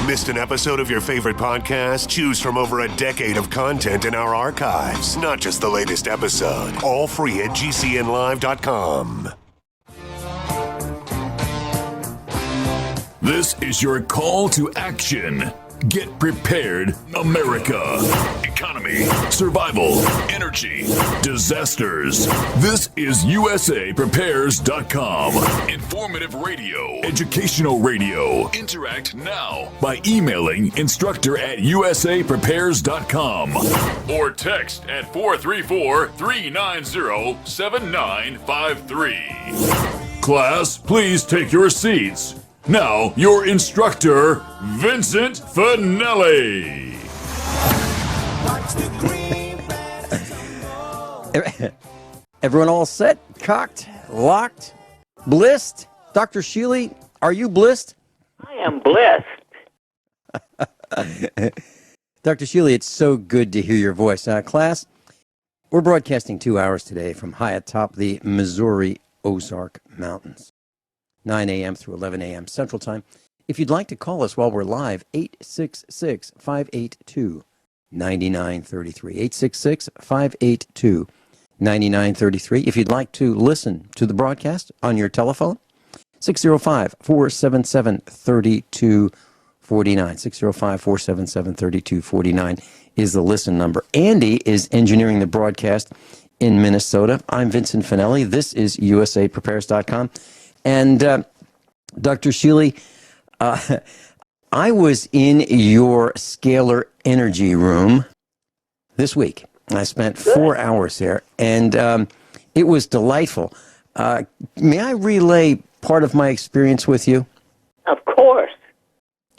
Missed an episode of your favorite podcast? Choose from over a decade of content in our archives, not just the latest episode. All free at gcnlive.com. This is your call to action. Get prepared, America. Economy, survival, energy, disasters. This is USAPrepares.com. Informative radio, educational radio. Interact now by emailing instructor@USAPrepares.com or text at 434-390-7953. Class, please take your seats. Now, your instructor, Vincent Finelli. Everyone all set, cocked, locked, blissed? Dr. Shealy, are you blissed? I am blessed. Dr. Shealy, it's so good to hear your voice. Class, we're broadcasting 2 hours today from high atop the Missouri Ozark Mountains. 9 a.m. through 11 a.m. Central Time. If you'd like to call us while we're live, 866-582-9933. 866-582-9933. If you'd like to listen to the broadcast on your telephone, 605-477-3249. 605-477-3249 is the listen number. Andy is engineering the broadcast in Minnesota. I'm Vincent Finelli. This is USAPrepares.com. And Dr. Shealy, I was in your scalar energy room this week. I spent 4 hours there, and it was delightful. May I relay part of my experience with you? Of course.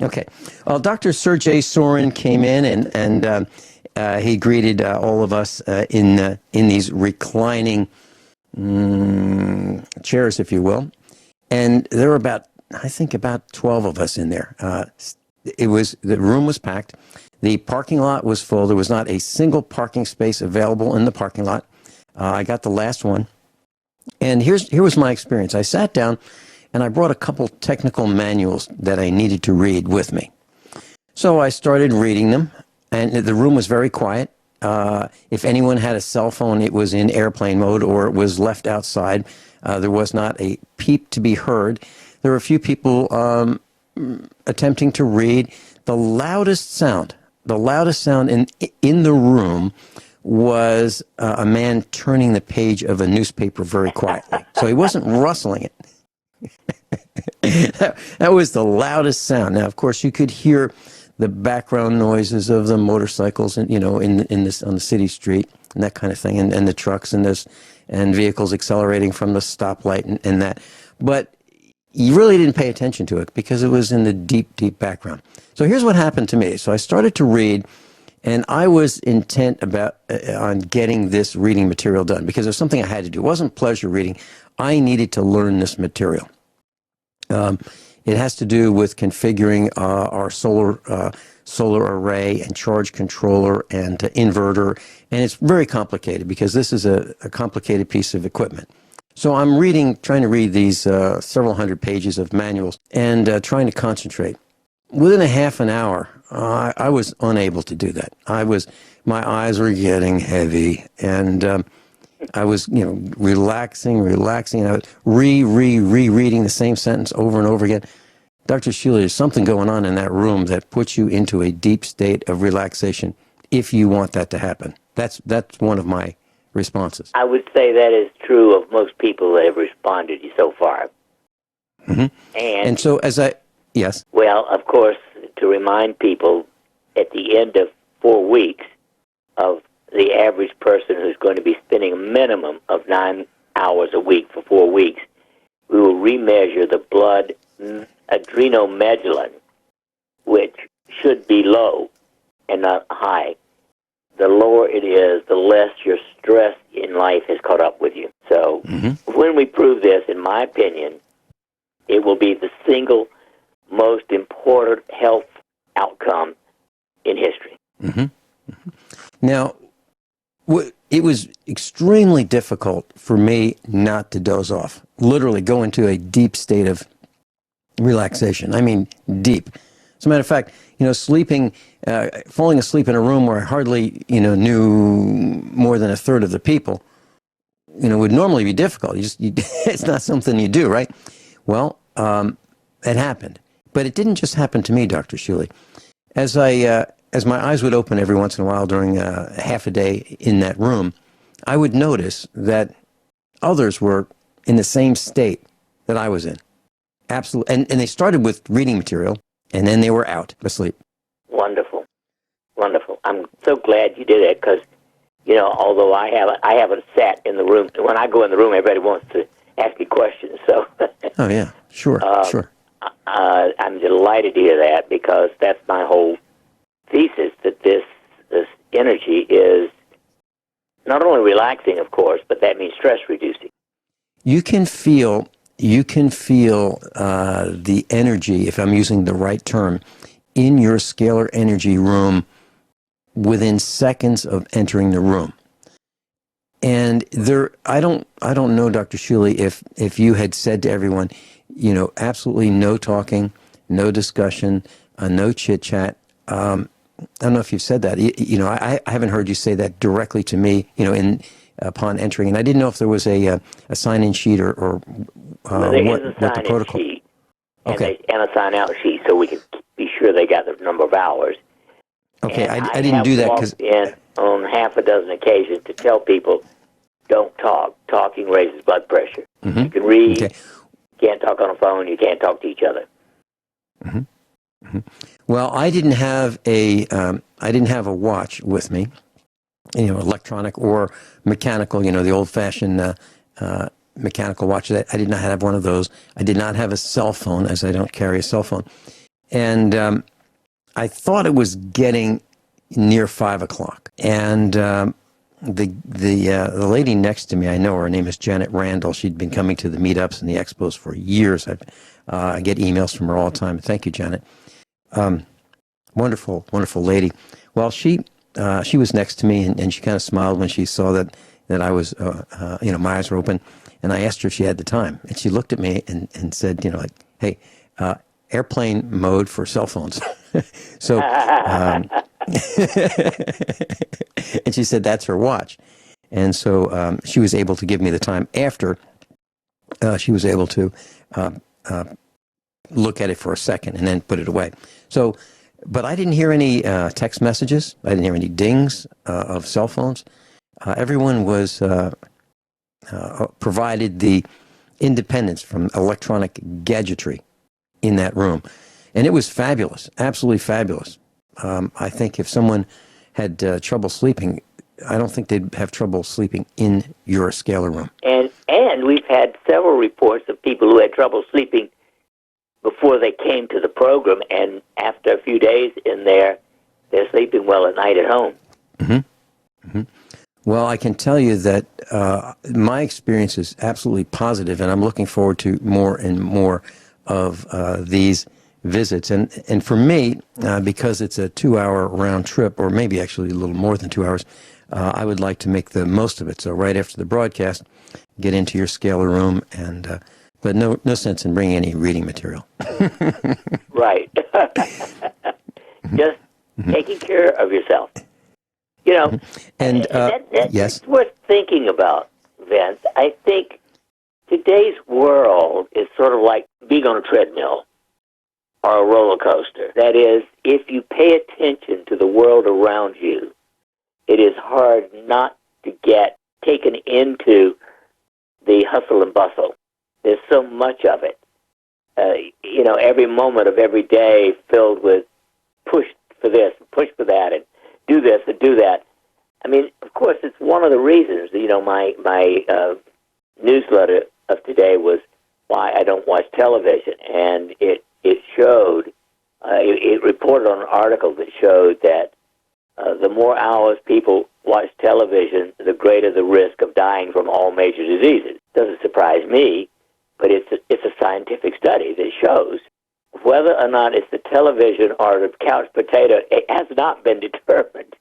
Okay. Well, Dr. Sergey Sorin came in, and he greeted all of us in these reclining chairs, if you will. And there were about 12 of us in there. The room was packed. The parking lot was full. There was not a single parking space available in the parking lot. I got the last one. And here was my experience. I sat down and I brought a couple technical manuals that I needed to read with me. So I started reading them, and the room was very quiet. If anyone had a cell phone, it was in airplane mode or it was left outside. There was not a peep to be heard. There were a few people attempting to read. The loudest sound in the room was a man turning the page of a newspaper very quietly. So he wasn't rustling it. That was the loudest sound. Now, of course, you could hear the background noises of the motorcycles, and on the city street and that kind of thing, and the trucks and vehicles accelerating from the stoplight and that. But you really didn't pay attention to it because it was in the deep, deep background. So here's what happened to me. So I started to read, and I was intent on getting this reading material done because it was something I had to do. It wasn't pleasure reading. I needed to learn this material. It has to do with configuring our solar array and charge controller and inverter, and it's very complicated because this is a complicated piece of equipment. So I'm trying to read these several hundred pages of manuals and trying to concentrate. Within a half an hour, I was unable to do that. My eyes were getting heavy, and I was, relaxing, and I was rereading the same sentence over and over again. Dr. Shealy, there's something going on in that room that puts you into a deep state of relaxation if you want that to happen. That's one of my responses. I would say that is true of most people that have responded so far. Mm-hmm. And so yes? Well, of course, to remind people, at the end of 4 weeks of the average person who's going to be spending a minimum of 9 hours a week for 4 weeks, we will remeasure the blood adrenomedullin, which should be low and not high. The lower it is, the less your stress in life has caught up with you. So when we prove this, in my opinion, it will be the single most important health outcome in history. Mm-hmm. Mm-hmm. Now, it was extremely difficult for me not to doze off, literally go into a deep state of relaxation. I mean, deep. As a matter of fact, falling asleep in a room where I hardly, knew more than a third of the people, would normally be difficult. It's not something you do, right? Well, it happened. But it didn't just happen to me, Dr. Shealy. As my eyes would open every once in a while during half a day in that room, I would notice that others were in the same state that I was in. Absolutely. And they started with reading material, and then they were out asleep. Wonderful. Wonderful. I'm so glad you did it because, although I haven't sat in the room. When I go in the room, everybody wants to ask me questions. So. Oh, yeah. Sure. Sure. I'm delighted to hear that because that's my whole thesis, that this energy is not only relaxing, of course, but that means stress reducing. You can feel the energy, if I'm using the right term, in your scalar energy room within seconds of entering the room. And I don't know, Dr. Shealy, if you had said to everyone, absolutely no talking, no discussion, no chit chat. I don't know if you've said that. I haven't heard you say that directly to me, upon entering. And I didn't know if there was a sign-in sheet or what the protocol. Sheet, okay. And a sign-out sheet so we can be sure they got the number of hours. Okay, I didn't do that because in on half a dozen occasions to tell people, don't talk. Talking raises blood pressure. Mm-hmm. You can read. Okay. You can't talk on the phone. You can't talk to each other. Mm-hmm. Mm-hmm. Well, I didn't have a watch with me, electronic or mechanical. The old-fashioned mechanical watch. I did not have one of those. I did not have a cell phone, as I don't carry a cell phone, and I thought it was getting near 5:00, and the lady next to me, I know her name is Janet Randall. She'd been coming to the meetups and the expos for years. I get emails from her all the time. Thank you, Janet. Wonderful, wonderful lady. Well, she was next to me, and she kind of smiled when she saw that I was, my eyes were open. And I asked her if she had the time, and she looked at me and said, hey, airplane mode for cell phones. So, and she said that's her watch. And so she was able to give me the time after she was able to look at it for a second and then put it away. So, but I didn't hear any text messages. I didn't hear any dings of cell phones. Everyone was provided the independence from electronic gadgetry in that room. And it was fabulous, absolutely fabulous. I think if someone had trouble sleeping, I don't think they'd have trouble sleeping in your scalar room. And we've had several reports of people who had trouble sleeping before they came to the program, and after a few days in there, they're sleeping well at night at home. Mm-hmm. Mm-hmm. Well, I can tell you that my experience is absolutely positive, and I'm looking forward to more and more of these visits. And for me, because it's a 2-hour round trip, or maybe actually a little more than 2 hours, I would like to make the most of it. So right after the broadcast, get into your scalar room, and but no sense in bringing any reading material. Right. Just taking care of yourself. And yes, it's worth thinking about, Vince. I think today's world is sort of like being on a treadmill or a roller coaster. That is, if you pay attention to the world around you, it is hard not to get taken into the hustle and bustle. There's so much of it. Every moment of every day filled with push for this, push for that, and do this and do that. I mean, of course, it's one of the reasons, my newsletter of today was why I don't watch television. And it showed, it reported on an article that showed that the more hours people watch television, the greater the risk of dying from all major diseases. Doesn't surprise me, but it's a scientific study that shows whether or not it's the television or the couch potato. It has not been determined.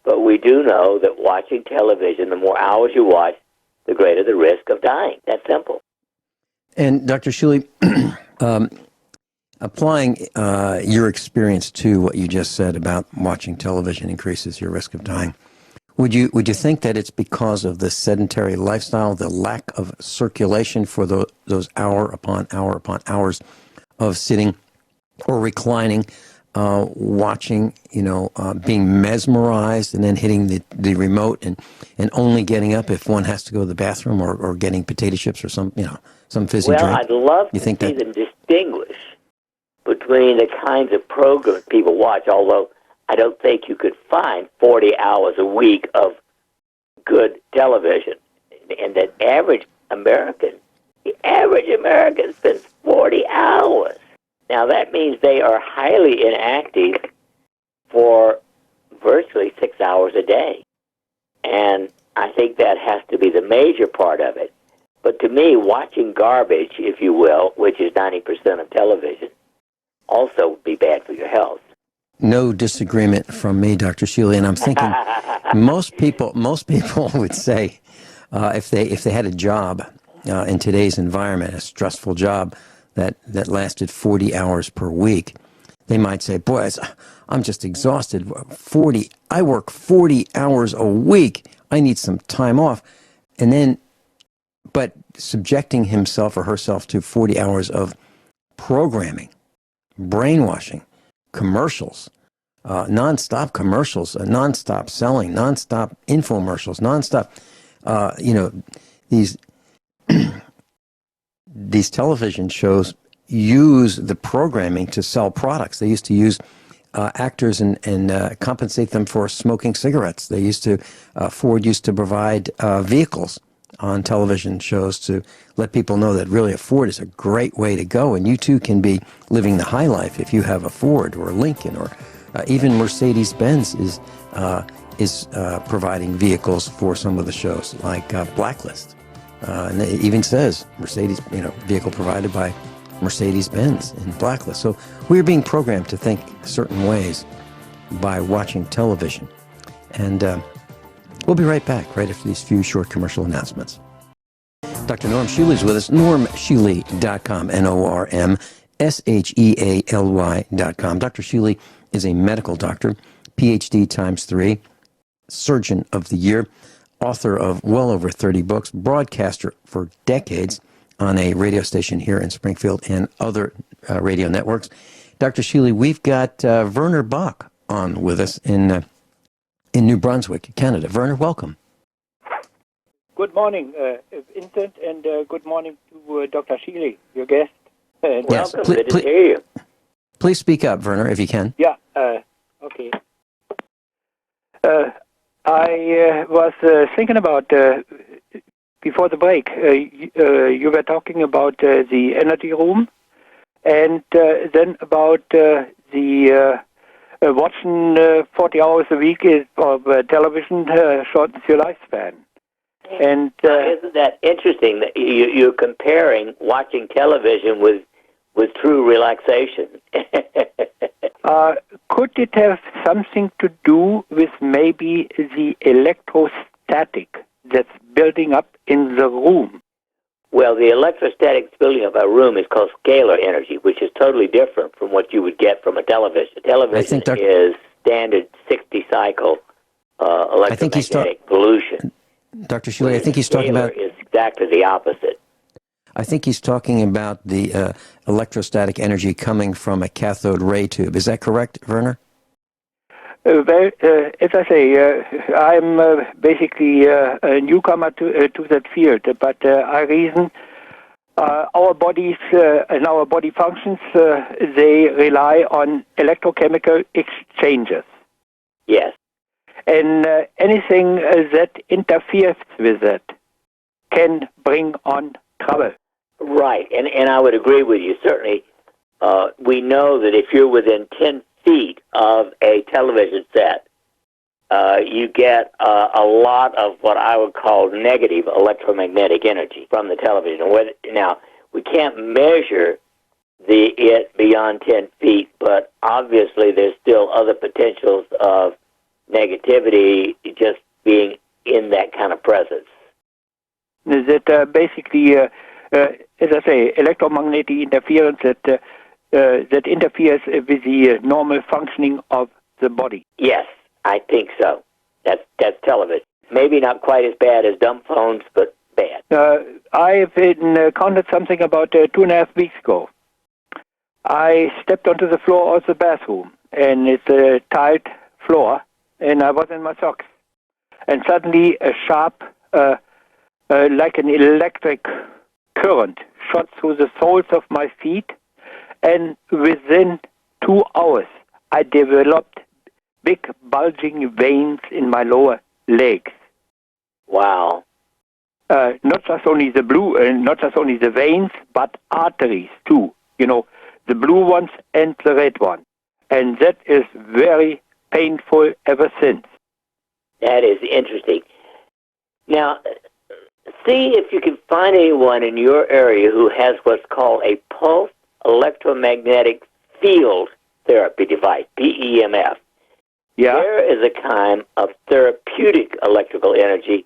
But we do know that watching television, the more hours you watch, the greater the risk of dying. That's simple. And Dr. Shealy, applying your experience to what you just said about watching television increases your risk of dying, would you think that it's because of the sedentary lifestyle, the lack of circulation for those hour upon hours of sitting or reclining, watching, being mesmerized and then hitting the remote and only getting up if one has to go to the bathroom or getting potato chips or some fizzy drink? Well, I'd love to see them distinguish between the kinds of programs people watch, although I don't think you could find 40 hours a week of good television. And the average American spends 40 hours. Now, that means they are highly inactive for virtually 6 hours a day. And I think that has to be the major part of it. But to me, watching garbage, if you will, which is 90% of television, also would be bad for your health. No disagreement from me, Dr. Shealy, and I'm thinking most people would say if they had a job in today's environment, a stressful job that lasted 40 hours per week, they might say, "Boy, I'm just exhausted. I work 40 hours a week. I need some time off." But subjecting himself or herself to 40 hours of programming, brainwashing, commercials, nonstop commercials, nonstop selling, nonstop infomercials, nonstop, these television shows use the programming to sell products. They used to use actors and compensate them for smoking cigarettes. Ford used to provide vehicles on television shows to let people know that really a Ford is a great way to go, and you too can be living the high life if you have a Ford or a Lincoln, or even Mercedes-Benz is providing vehicles for some of the shows, like Blacklist. And it even says Mercedes, vehicle provided by Mercedes-Benz in Blacklist. So we're being programmed to think certain ways by watching television. And we'll be right back, right after these few short commercial announcements. Dr. Norm Shealy is with us, normshealy.com, NORMSHEALY.com. Dr. Shealy is a medical doctor, PhD ×3, Surgeon of the Year, author of well over 30 books, broadcaster for decades on a radio station here in Springfield and other radio networks. Dr. Shealy, we've got Werner Bach on with us in New Brunswick, Canada. Werner, welcome. Good morning, Vincent, and good morning to Dr. Shealy, your guest. Yes, Welcome, good to hear you. Please speak up, Werner, if you can. Yeah, okay. I was thinking about, before the break, you were talking about the energy room, and then about the watching 40 hours a week of television shortens your lifespan. And isn't that interesting that you're comparing watching television with true relaxation? Could it have something to do with maybe the electrostatic that's building up in the room? Well, the electrostatic building of a room is called scalar energy, which is totally different from what you would get from a television. Television is standard 60-cycle electromagnetic pollution. Dr. Shealy, I think he's talking about... is exactly the opposite. I think he's talking about the electrostatic energy coming from a cathode ray tube. Is that correct, Werner? Well, as I say, I'm basically a newcomer to that field, but I reason our bodies and our body functions, they rely on electrochemical exchanges. Yes. And anything that interferes with that can bring on trouble. Right, and I would agree with you. Certainly, we know that if you're within 10 feet of a television set, you get a lot of what I would call negative electromagnetic energy from the television. Now, we can't measure it beyond 10 feet, but obviously there's still other potentials of negativity just being in that kind of presence. That basically, as I say, electromagnetic interference that that interferes with the normal functioning of the body. Yes, I think so. That's television. Maybe not quite as bad as dumb phones, but bad. I've encountered something about 2.5 weeks ago. I stepped onto the floor of the bathroom, and it's a tiled floor, and I was in my socks. And suddenly a sharp, like an electric current, shot through the soles of my feet, and within 2 hours, I developed big bulging veins in my lower legs. Wow. Not just only the veins, but arteries too. The blue ones and the red one. And that is very painful ever since. That is interesting. Now, see if you can find anyone in your area who has what's called a pulse electromagnetic field therapy device, PEMF. Yeah. There is a kind of therapeutic electrical energy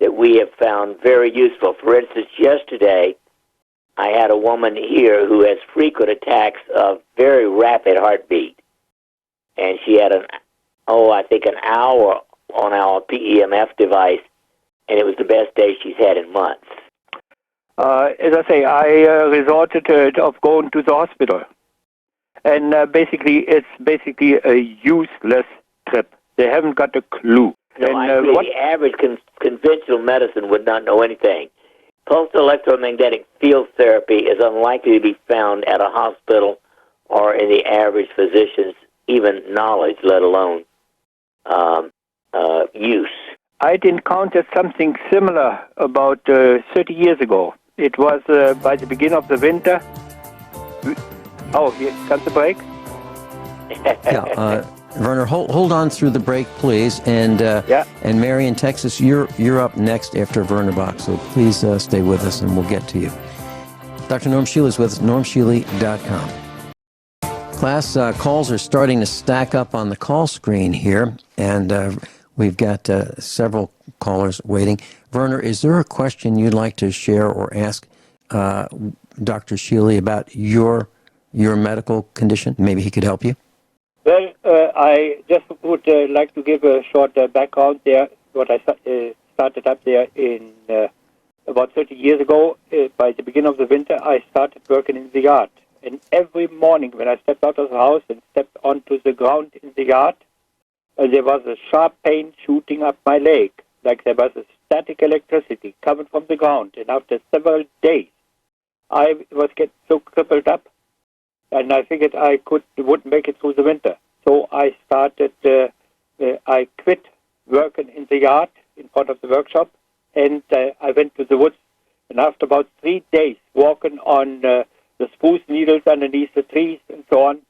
that we have found very useful. For instance, yesterday, I had a woman here who has frequent attacks of very rapid heartbeat. And she had I think an hour on our PEMF device, and it was the best day she's had in months. As I say, I resorted of going to the hospital. And it's basically a useless trip. They haven't got a clue. No, and, I agree. The average conventional medicine would not know anything. Pulse electromagnetic field therapy is unlikely to be found at a hospital or in the average physician's even knowledge, let alone use. I'd encountered something similar about 30 years ago. It was by the beginning of the winter. Oh, here comes the break. Yeah, Werner, hold on through the break, please. And and Mary in Texas, you're up next after Werner Bach, so please stay with us and we'll get to you. Dr. Norm Shealy is with us, normshealy.com. Class, calls are starting to stack up on the call screen here, and we've got several callers waiting. Werner, is there a question you'd like to share or ask Dr. Shealy about your medical condition? Maybe he could help you. Well, I just would like to give a short background there. What I started up there in about 30 years ago. By the beginning of the winter, I started working in the yard. And every morning when I stepped out of the house and stepped onto the ground in the yard, there was a sharp pain shooting up my leg, like there was a static electricity coming from the ground. And after several days, I was getting so crippled up, and I figured I wouldn't make it through the winter. So I started, I quit working in the yard in front of the workshop, and I went to the woods. And after about 3 days walking on the spruce needles underneath the trees and so on,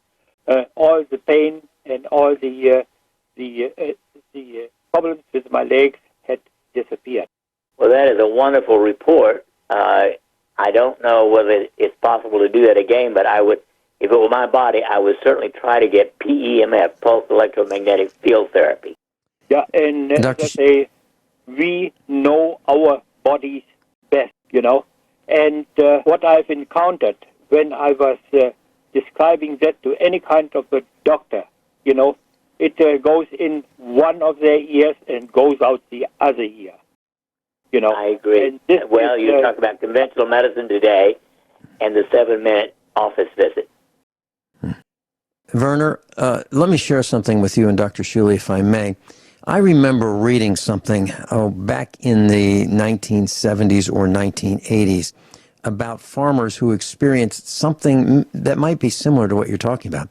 all the pain and all the problems with my legs had disappeared. Well, that is a wonderful report. I don't know whether it's possible to do that again, but I would, if it were my body, I would certainly try to get PEMF, pulse electromagnetic field therapy. Yeah, and we know our bodies best, And what I've encountered when I was describing that to any kind of a doctor, it goes in one of their ears and goes out the other ear. I agree. Well, you talk about conventional medicine today and the 7-minute office visit. Werner, let me share something with you and Dr. Shealy, if I may. I remember reading something back in the 1970s or 1980s about farmers who experienced something that might be similar to what you're talking about.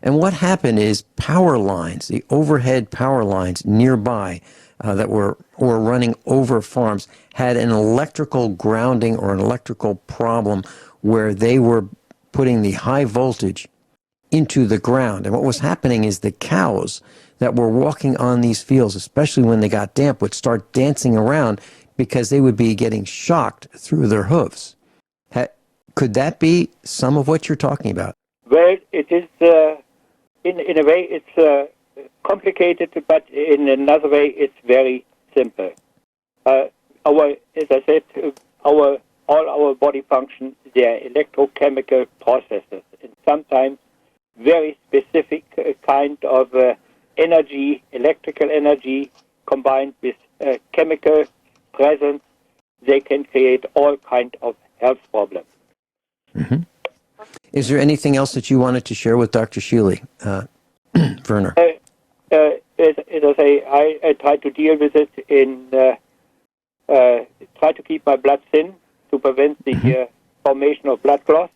And what happened is power lines, the overhead power lines nearby that were running over farms, had an electrical grounding or an electrical problem where they were putting the high voltage into the ground. And what was happening is the cows that were walking on these fields, especially when they got damp, would start dancing around because they would be getting shocked through their hooves. Could that be some of what you're talking about? Well, it is, in a way, it's complicated, but in another way, it's very simple. As I said, all our body functions, they are electrochemical processes, and sometimes very specific kind of energy, electrical energy, combined with chemical presence, they can create all kind of health problems. Mm-hmm. Is there anything else that you wanted to share with Dr. Shealy, Werner? As I say, I try to deal with it in try to keep my blood thin to prevent the formation of blood clots,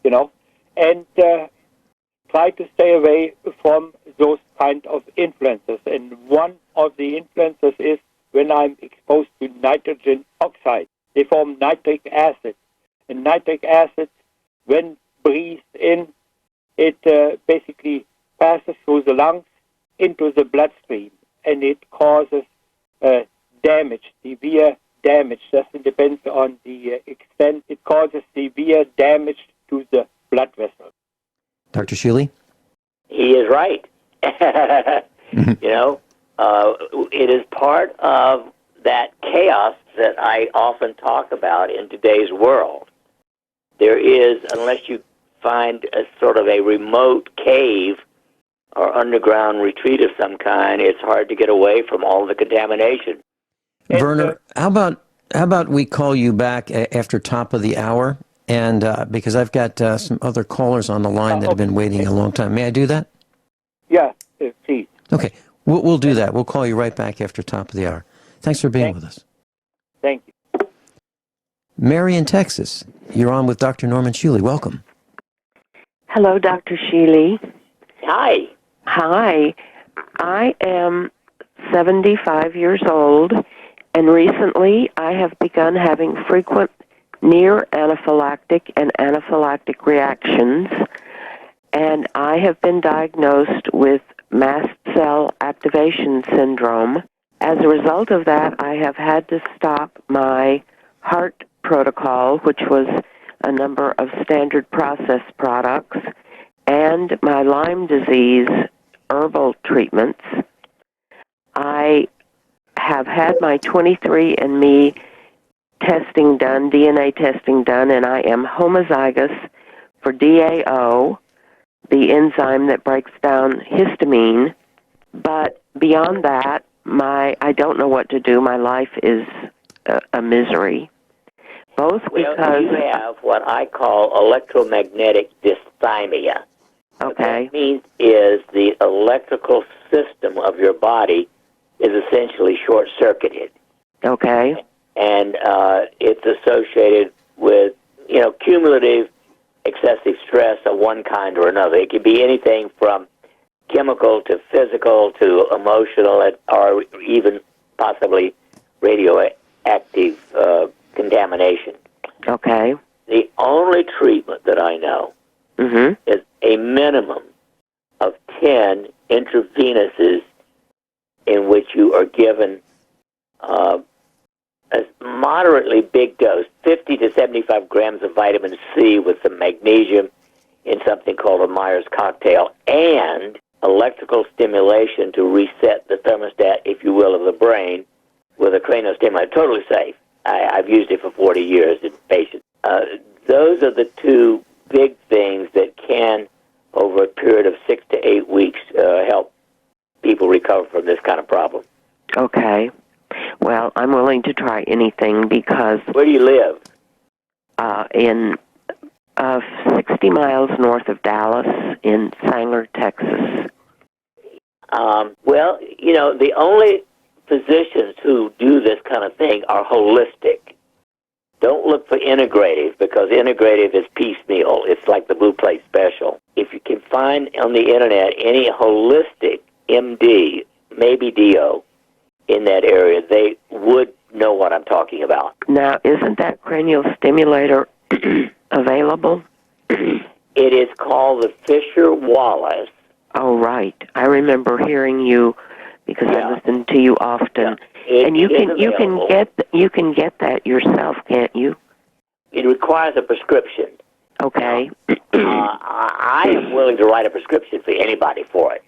and try to stay away from those kind of influences. And one of the influences is when I'm exposed to nitrogen oxide. They form nitric acid. And nitric acid, when breathed in, it basically passes through the lungs into the bloodstream, and it causes damage, severe damage. Just depends on the extent. It causes severe damage to the blood vessels. Dr. Shealy? He is right. It is part of that chaos that I often talk about in today's world. There is, unless you find a sort of a remote cave or underground retreat of some kind, it's hard to get away from all the contamination. Werner, how about we call you back after top of the hour? And because I've got some other callers on the line that have been waiting a long time. May I do that? Yeah, please. Okay, we'll do that. We'll call you right back after top of the hour. Thanks for being with us. Thank you. Mary in Texas, you're on with Dr. Norman Shealy. Welcome. Hello, Dr. Shealy. Hi. Hi. I am 75 years old, and recently I have begun having frequent near anaphylactic and anaphylactic reactions, and I have been diagnosed with mast cell activation syndrome. As a result of that, I have had to stop my heart protocol, which was a number of standard process products, and my Lyme disease herbal treatments. I have had my 23andMe testing done, DNA testing done, and I am homozygous for DAO, the enzyme that breaks down histamine. But beyond that, I don't know what to do. My life is a misery. Both because you have what I call electromagnetic dysthymia. Okay. What that means is the electrical system of your body is essentially short-circuited. Okay. And it's associated with, cumulative excessive stress of one kind or another. It can be anything from chemical to physical to emotional or even possibly radioactive contamination. Okay. The only treatment that I know is a minimum of 10 intravenous's in which you are given a moderately big dose, 50 to 75 grams of vitamin C with some magnesium in something called a Myers cocktail, and electrical stimulation to reset the thermostat, if you will, of the brain with a craniostimulator. Totally safe. I've used it for 40 years in patients. Those are the two big things that can, over a period of 6 to 8 weeks, help people recover from this kind of problem. Okay. Well, I'm willing to try anything because... Where do you live? In 60 miles north of Dallas in Sanger, Texas. The only physicians who do this kind of thing are holistic. Don't look for integrative, because integrative is piecemeal. It's like the Blue Plate Special. If you can find on the internet any holistic MD, maybe DO, in that area, they would know what I'm talking about. Now, isn't that cranial stimulator available? It is called the Fisher-Wallace. Oh, right. I remember hearing you because I listen to you often. Yeah. And you can get that yourself, can't you? It requires a prescription. Okay. I am willing to write a prescription for anybody for it,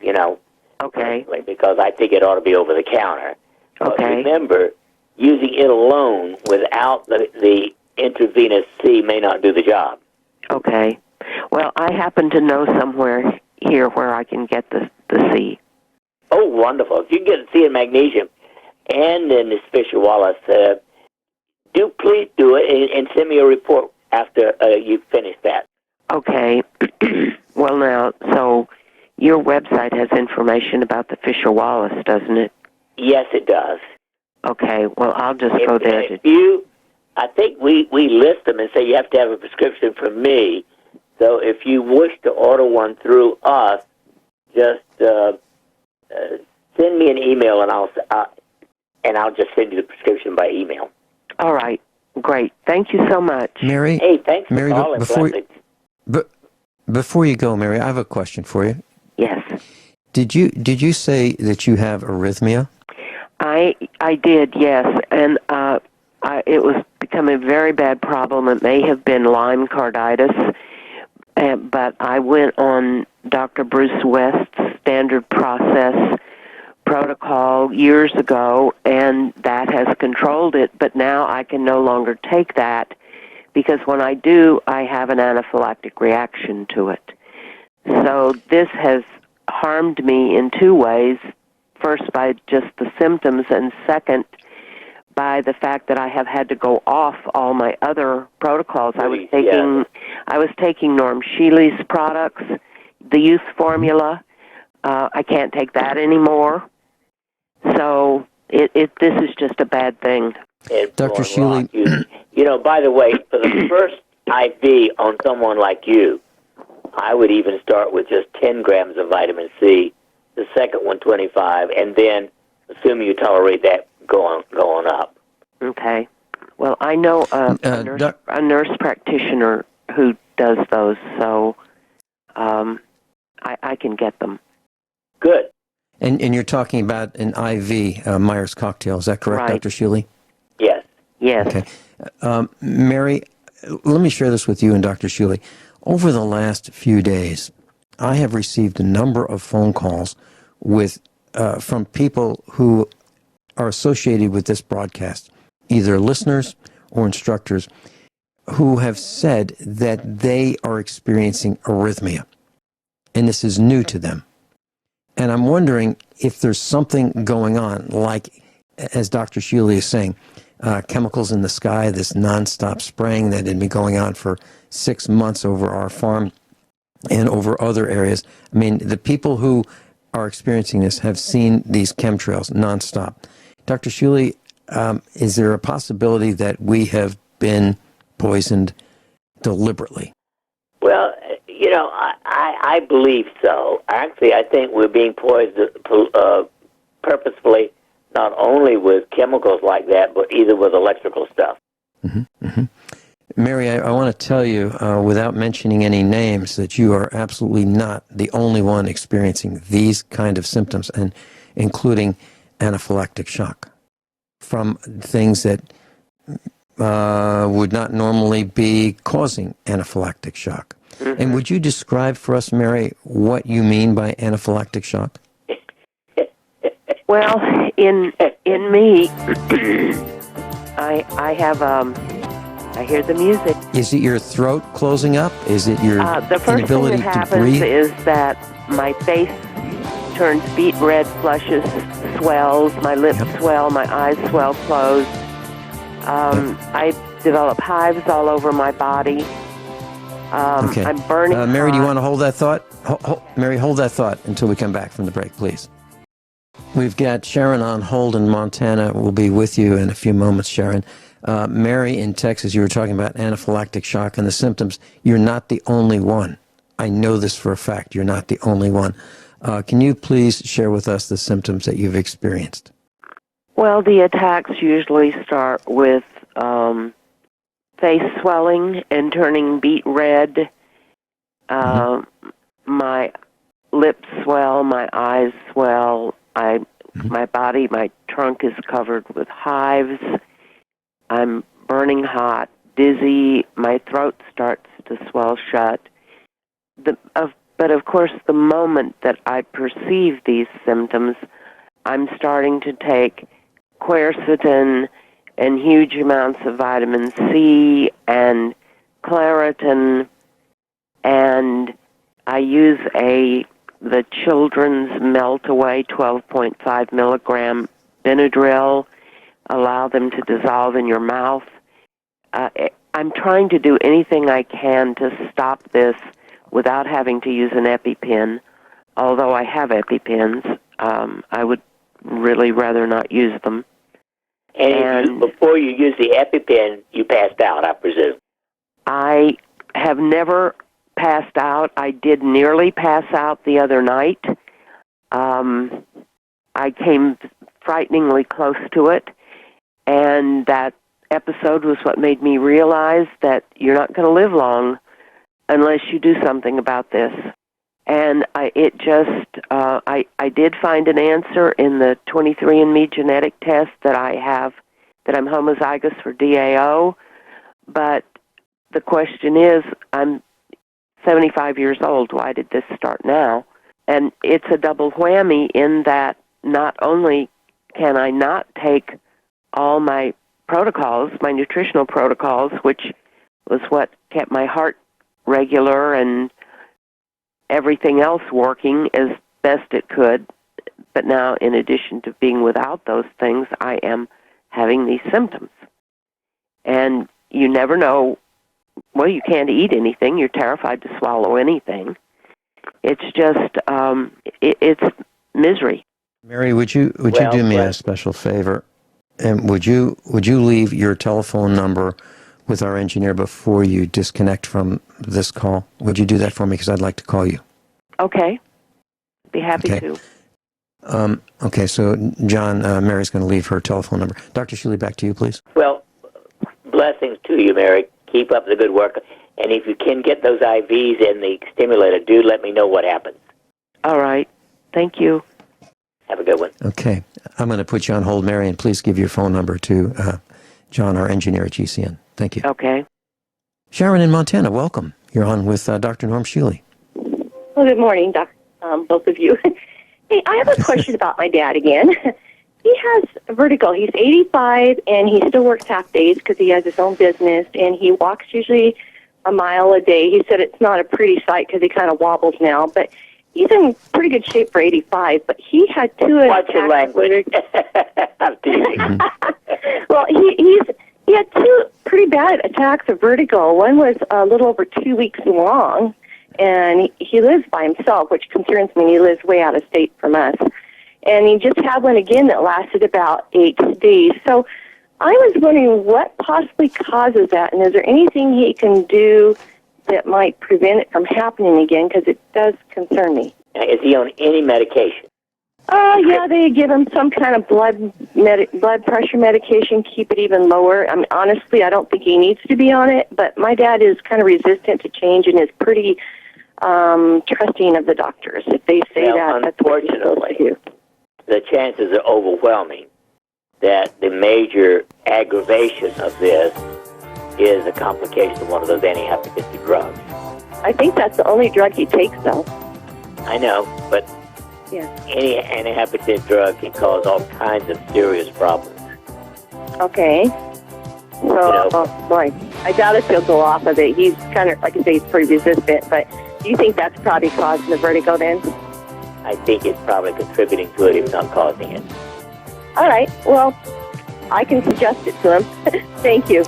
Okay. Because I think it ought to be over the counter. But Okay. remember, using it alone without the intravenous C may not do the job. Okay. Well, I happen to know somewhere here where I can get the C. Oh, wonderful. If you can get C and magnesium and then this Fisher Wallace, please do it and send me a report after you finish that. Okay. Well, now, so your website has information about the Fisher Wallace, doesn't it? Yes, it does. Okay. Well, I'll just go there. I think we list them and say you have to have a prescription from me. So if you wish to order one through us, just send me an email and I'll just send you the prescription by email. All right. Great. Thank you so much. Mary. Hey, thanks for Mary, calling. Before you go, Mary, I have a question for you. Yes. Did you say that you have arrhythmia? I did, yes, and it was becoming a very bad problem. It may have been Lyme carditis, but I went on Dr. Bruce West's standard process protocol years ago, and that has controlled it, but now I can no longer take that because when I do, I have an anaphylactic reaction to it. So this has harmed me in two ways. First, by just the symptoms, and second, by the fact that I have had to go off all my other protocols. I was taking Norm Shealy's products, the youth formula. I can't take that anymore. So this is just a bad thing. Dr. Shealy. By the way, for the first IV on someone like you, I would even start with just 10 grams of vitamin C, the second one 25, and then, assuming you tolerate that, going up. Okay. Well, I know a nurse practitioner who does those, so I can get them. Good. And you're talking about an IV Myers cocktail, is that correct, Right. Dr. Shealy? Yes. Yes. Okay. Mary, let me share this with you and Dr. Shealy. Over the last few days, I have received a number of phone calls from people who are associated with this broadcast, either listeners or instructors, who have said that they are experiencing arrhythmia, and this is new to them. And I'm wondering if there's something going on, like, as Dr. Shealy is saying, chemicals in the sky, this nonstop spraying that had been going on for 6 months over our farm and over other areas. I mean, the people who are experiencing this have seen these chemtrails nonstop. Dr. Shealy, is there a possibility that we have been poisoned deliberately? Well, I believe so. Actually, I think we're being poisoned purposefully, not only with chemicals like that, but either with electrical stuff. Mm-hmm, mm-hmm. Mary, I want to tell you, without mentioning any names, that you are absolutely not the only one experiencing these kind of symptoms, and including anaphylactic shock from things that would not normally be causing anaphylactic shock. Mm-hmm. And would you describe for us, Mary, what you mean by anaphylactic shock? Well, in me, I have I hear the music. Is it your throat closing up? Is it your the first inability thing that to breathe? happens is that my face turns beet red, flushes, swells, my lips swell, my eyes swell closed. I develop hives all over my body. Okay. I'm burning Mary, hot. do you want to hold that thought? Mary, hold that thought until we come back from the break, please. We've got Sharon on hold in Montana. We'll be with you in a few moments, Sharon. Mary in Texas, you were talking about anaphylactic shock and the symptoms. You're not the only one. I know this for a fact. You're not the only one. Can you please share with us the symptoms that you've experienced? Well, the attacks usually start with face swelling and turning beet red. My lips swell, my eyes swell. My body, my trunk is covered with hives. I'm burning hot, dizzy. My throat starts to swell shut. But of course, the moment that I perceive these symptoms, I'm starting to take quercetin and huge amounts of vitamin C and Claritin and I use the children's melt-away 12.5 milligram Benadryl, allow them to dissolve in your mouth. I'm trying to do anything I can to stop this without having to use an EpiPen. Although I have EpiPens, I would really rather not use them. And before you used the EpiPen, you passed out, I presume. I have never passed out. I did nearly pass out the other night. I came frighteningly close to it, and that episode was what made me realize that you're not going to live long unless you do something about this. And I did find an answer in the 23andMe genetic test that I'm homozygous for DAO, but the question is, I'm 75 years old. Why did this start now? And it's a double whammy in that not only can I not take all my protocols, my nutritional protocols, which was what kept my heart regular and everything else working as best it could, but now in addition to being without those things, I am having these symptoms. And you never know. Well, you can't eat anything. You're terrified to swallow anything. It's just, it's misery. Mary, would you do me a special favor? And would you leave your telephone number with our engineer before you disconnect from this call? Would you do that for me? Because I'd like to call you. Okay. Be happy to. Okay, so John, Mary's going to leave her telephone number. Dr. Shealy, back to you, please. Well, blessings to you, Mary. Keep up the good work. And if you can get those IVs in the stimulator, do let me know what happens. All right. Thank you. Have a good one. Okay. I'm going to put you on hold, Mary, and please give your phone number to John, our engineer at GCN. Thank you. Okay. Sharon in Montana, welcome. You're on with Dr. Norm Shealy. Well, good morning, both of you. Hey, I have a question about my dad again. He has vertigo. He's 85, and he still works half days because he has his own business, and he walks usually a mile a day. He said it's not a pretty sight because he kind of wobbles now, but he's in pretty good shape for 85. But he had two Watch your language. I'm teasing. Well, he had two pretty bad attacks of vertigo. One was a little over 2 weeks long, and he lives by himself, which concerns me. He lives way out of state from us. And he just had one again that lasted about 8 days. So I was wondering what possibly causes that, and is there anything he can do that might prevent it from happening again, because it does concern me. Is he on any medication? Yeah, they give him some kind of blood pressure medication, keep it even lower. I mean, honestly, I don't think he needs to be on it, but my dad is kind of resistant to change and is pretty trusting of the doctors. If they say that's what he's supposed to do. The chances are overwhelming that the major aggravation of this is a complication of one of those antihypertensive drugs. I think that's the only drug he takes, though. I know, but any antihypertensive drug can cause all kinds of serious problems. Okay. So, boy, I doubt if he'll go off of it. He's kind of, like I say, he's pretty resistant, but do you think that's probably causing the vertigo then? I think it's probably contributing to it, if not causing it. All right. Well, I can suggest it to him. Thank you.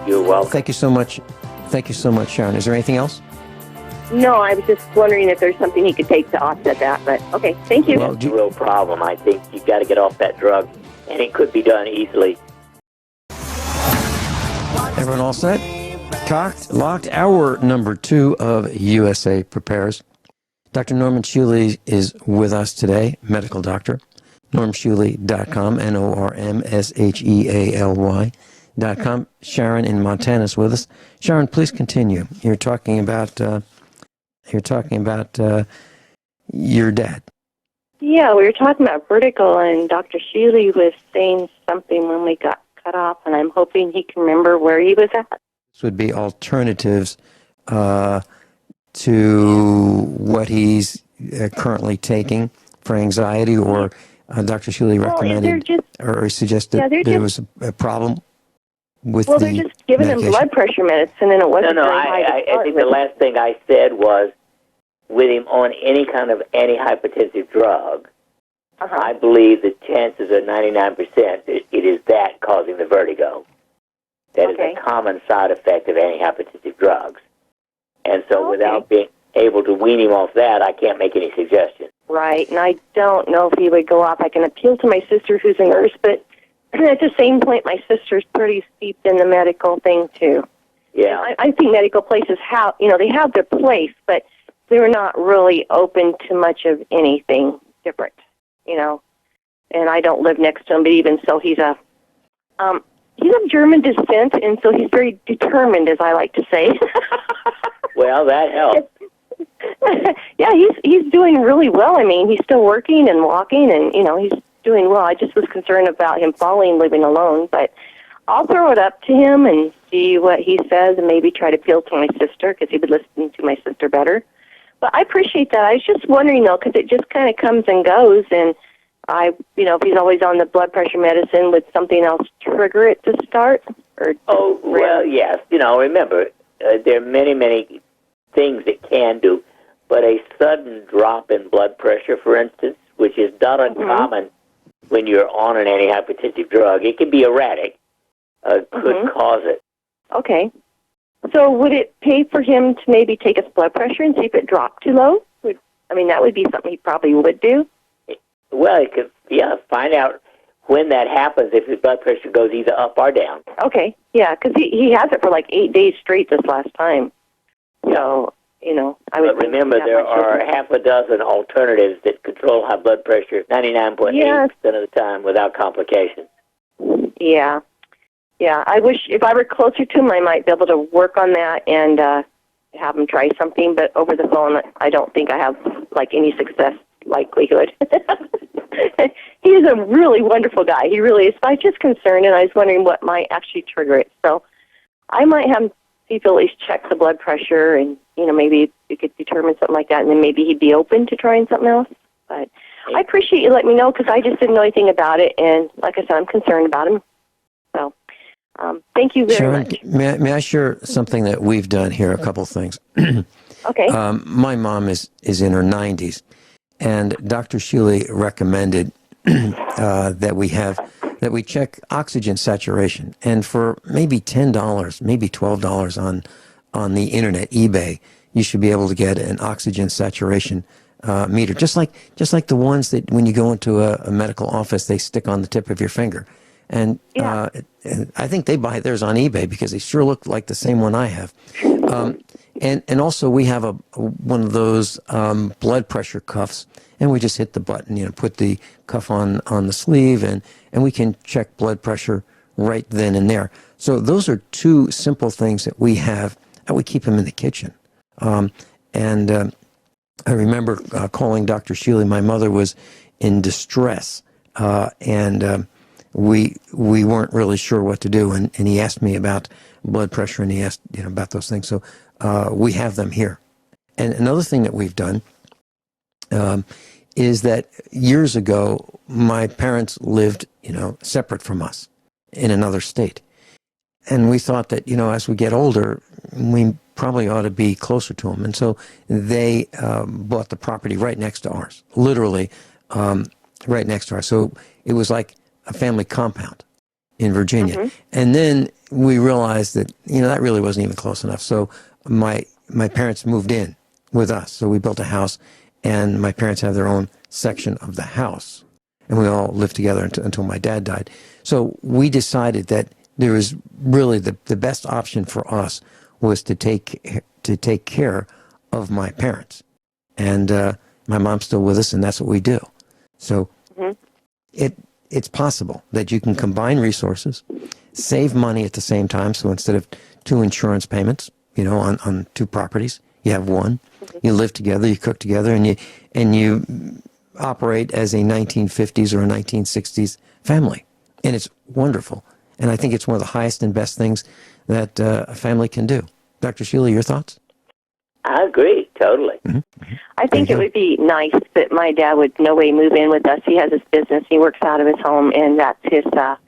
You're welcome. Thank you so much. Thank you so much, Sharon. Is there anything else? No, I was just wondering if there's something he could take to offset that. But, okay, thank you. Well, it's a real problem. I think you've got to get off that drug, and it could be done easily. Everyone all set? Cocked, locked. Hour number 2 of USA Prepares. Dr. Norman Shealy is with us today, medical doctor. NormShealy.com, NormShealy.com. Sharon in Montana is with us. Sharon, please continue. You're talking about your dad. Yeah, we were talking about vertigo, and Dr. Shealy was saying something when we got cut off, and I'm hoping he can remember where he was at. This would be alternatives to what he's currently taking for anxiety, or Dr. Shealy recommended or suggested there was a problem with Well, the they're just giving him medication? blood pressure medicine, and it wasn't No, very high to I start think with. the last thing I said was, with him on any kind of antihypertensive drug, I believe the chances are 99% it is that causing the vertigo. That is a common side effect of antihypertensive drugs. And so without being able to wean him off that, I can't make any suggestions. Right, and I don't know if he would go off. I can appeal to my sister, who's a nurse, but at the same point, my sister's pretty steeped in the medical thing, too. Yeah. And I think medical places have, they have their place, but they're not really open to much of anything different, And I don't live next to him, but even so, he's of German descent, and so he's very determined, as I like to say. Well, that helps. Yeah, he's doing really well. I mean, he's still working and walking, and he's doing well. I just was concerned about him falling, living alone, but I'll throw it up to him and see what he says, and maybe try to appeal to my sister because he would listen to my sister better. But I appreciate that. I was just wondering though, because it just kind of comes and goes, and if he's always on the blood pressure medicine, would something else trigger it to start? Well, yes. Remember, there are many, many things it can do, but a sudden drop in blood pressure, for instance, which is not uncommon when you're on an antihypertensive drug, it can be erratic, could cause it. Okay. So would it pay for him to maybe take his blood pressure and see if it dropped too low? That would be something he probably would do. Well, he could, find out when that happens, if his blood pressure goes either up or down. Okay, yeah, because he has it for like 8 days straight this last time. So, I would. But remember, there are half a dozen alternatives that control high blood pressure 99.8% of the time without complications. Yeah. Yeah, I wish if I were closer to him, I might be able to work on that and have him try something. But over the phone, I don't think I have any success likelihood. He's a really wonderful guy. He really is. But I was just concerned, and I was wondering what might actually trigger it. So I might have him see if at least check the blood pressure, and maybe you could determine something like that, and then maybe he'd be open to trying something else. But I appreciate you letting me know because I just didn't know anything about it, and like I said, I'm concerned about him. So thank you very much. May I share something that we've done here? A couple things. Okay. My mom is in her 90s, and Dr. Shealy recommended that we check oxygen saturation, and for maybe $10, maybe $12 on the internet, eBay, you should be able to get an oxygen saturation meter, just like the ones that when you go into a medical office, they stick on the tip of your finger. And I think they buy theirs on eBay because they sure look like the same one I have. And also we have one of those blood pressure cuffs, and we just hit the button, put the cuff on the sleeve, and we can check blood pressure right then and there. So those are two simple things that we have, and we keep them in the kitchen. I remember calling Dr. Shealy. My mother was in distress, and we weren't really sure what to do, and he asked me about blood pressure, and he asked about those things. So we have them here. And another thing that we've done is that years ago, my parents lived separate from us in another state, and we thought that as we get older, we probably ought to be closer to them, and so they bought the property right next to ours, literally right next to ours. So it was like a family compound in Virginia. Mm-hmm. And then we realized that, that really wasn't even close enough. So my parents moved in with us. So we built a house, and my parents have their own section of the house. And we all lived together until my dad died. So we decided that there was really the best option for us was to take care of my parents. And my mom's still with us, and that's what we do. So it's possible that you can combine resources, save money at the same time. So instead of 2 insurance payments, on 2 properties, you have one. You live together, you cook together, and you operate as a 1950s or a 1960s family. And it's wonderful. And I think it's one of the highest and best things that a family can do. Dr. Shealy, your thoughts? I agree, totally. Mm-hmm. I think it would be nice that my dad would no way move in with us. He has his business. He works out of his home, and that's his kind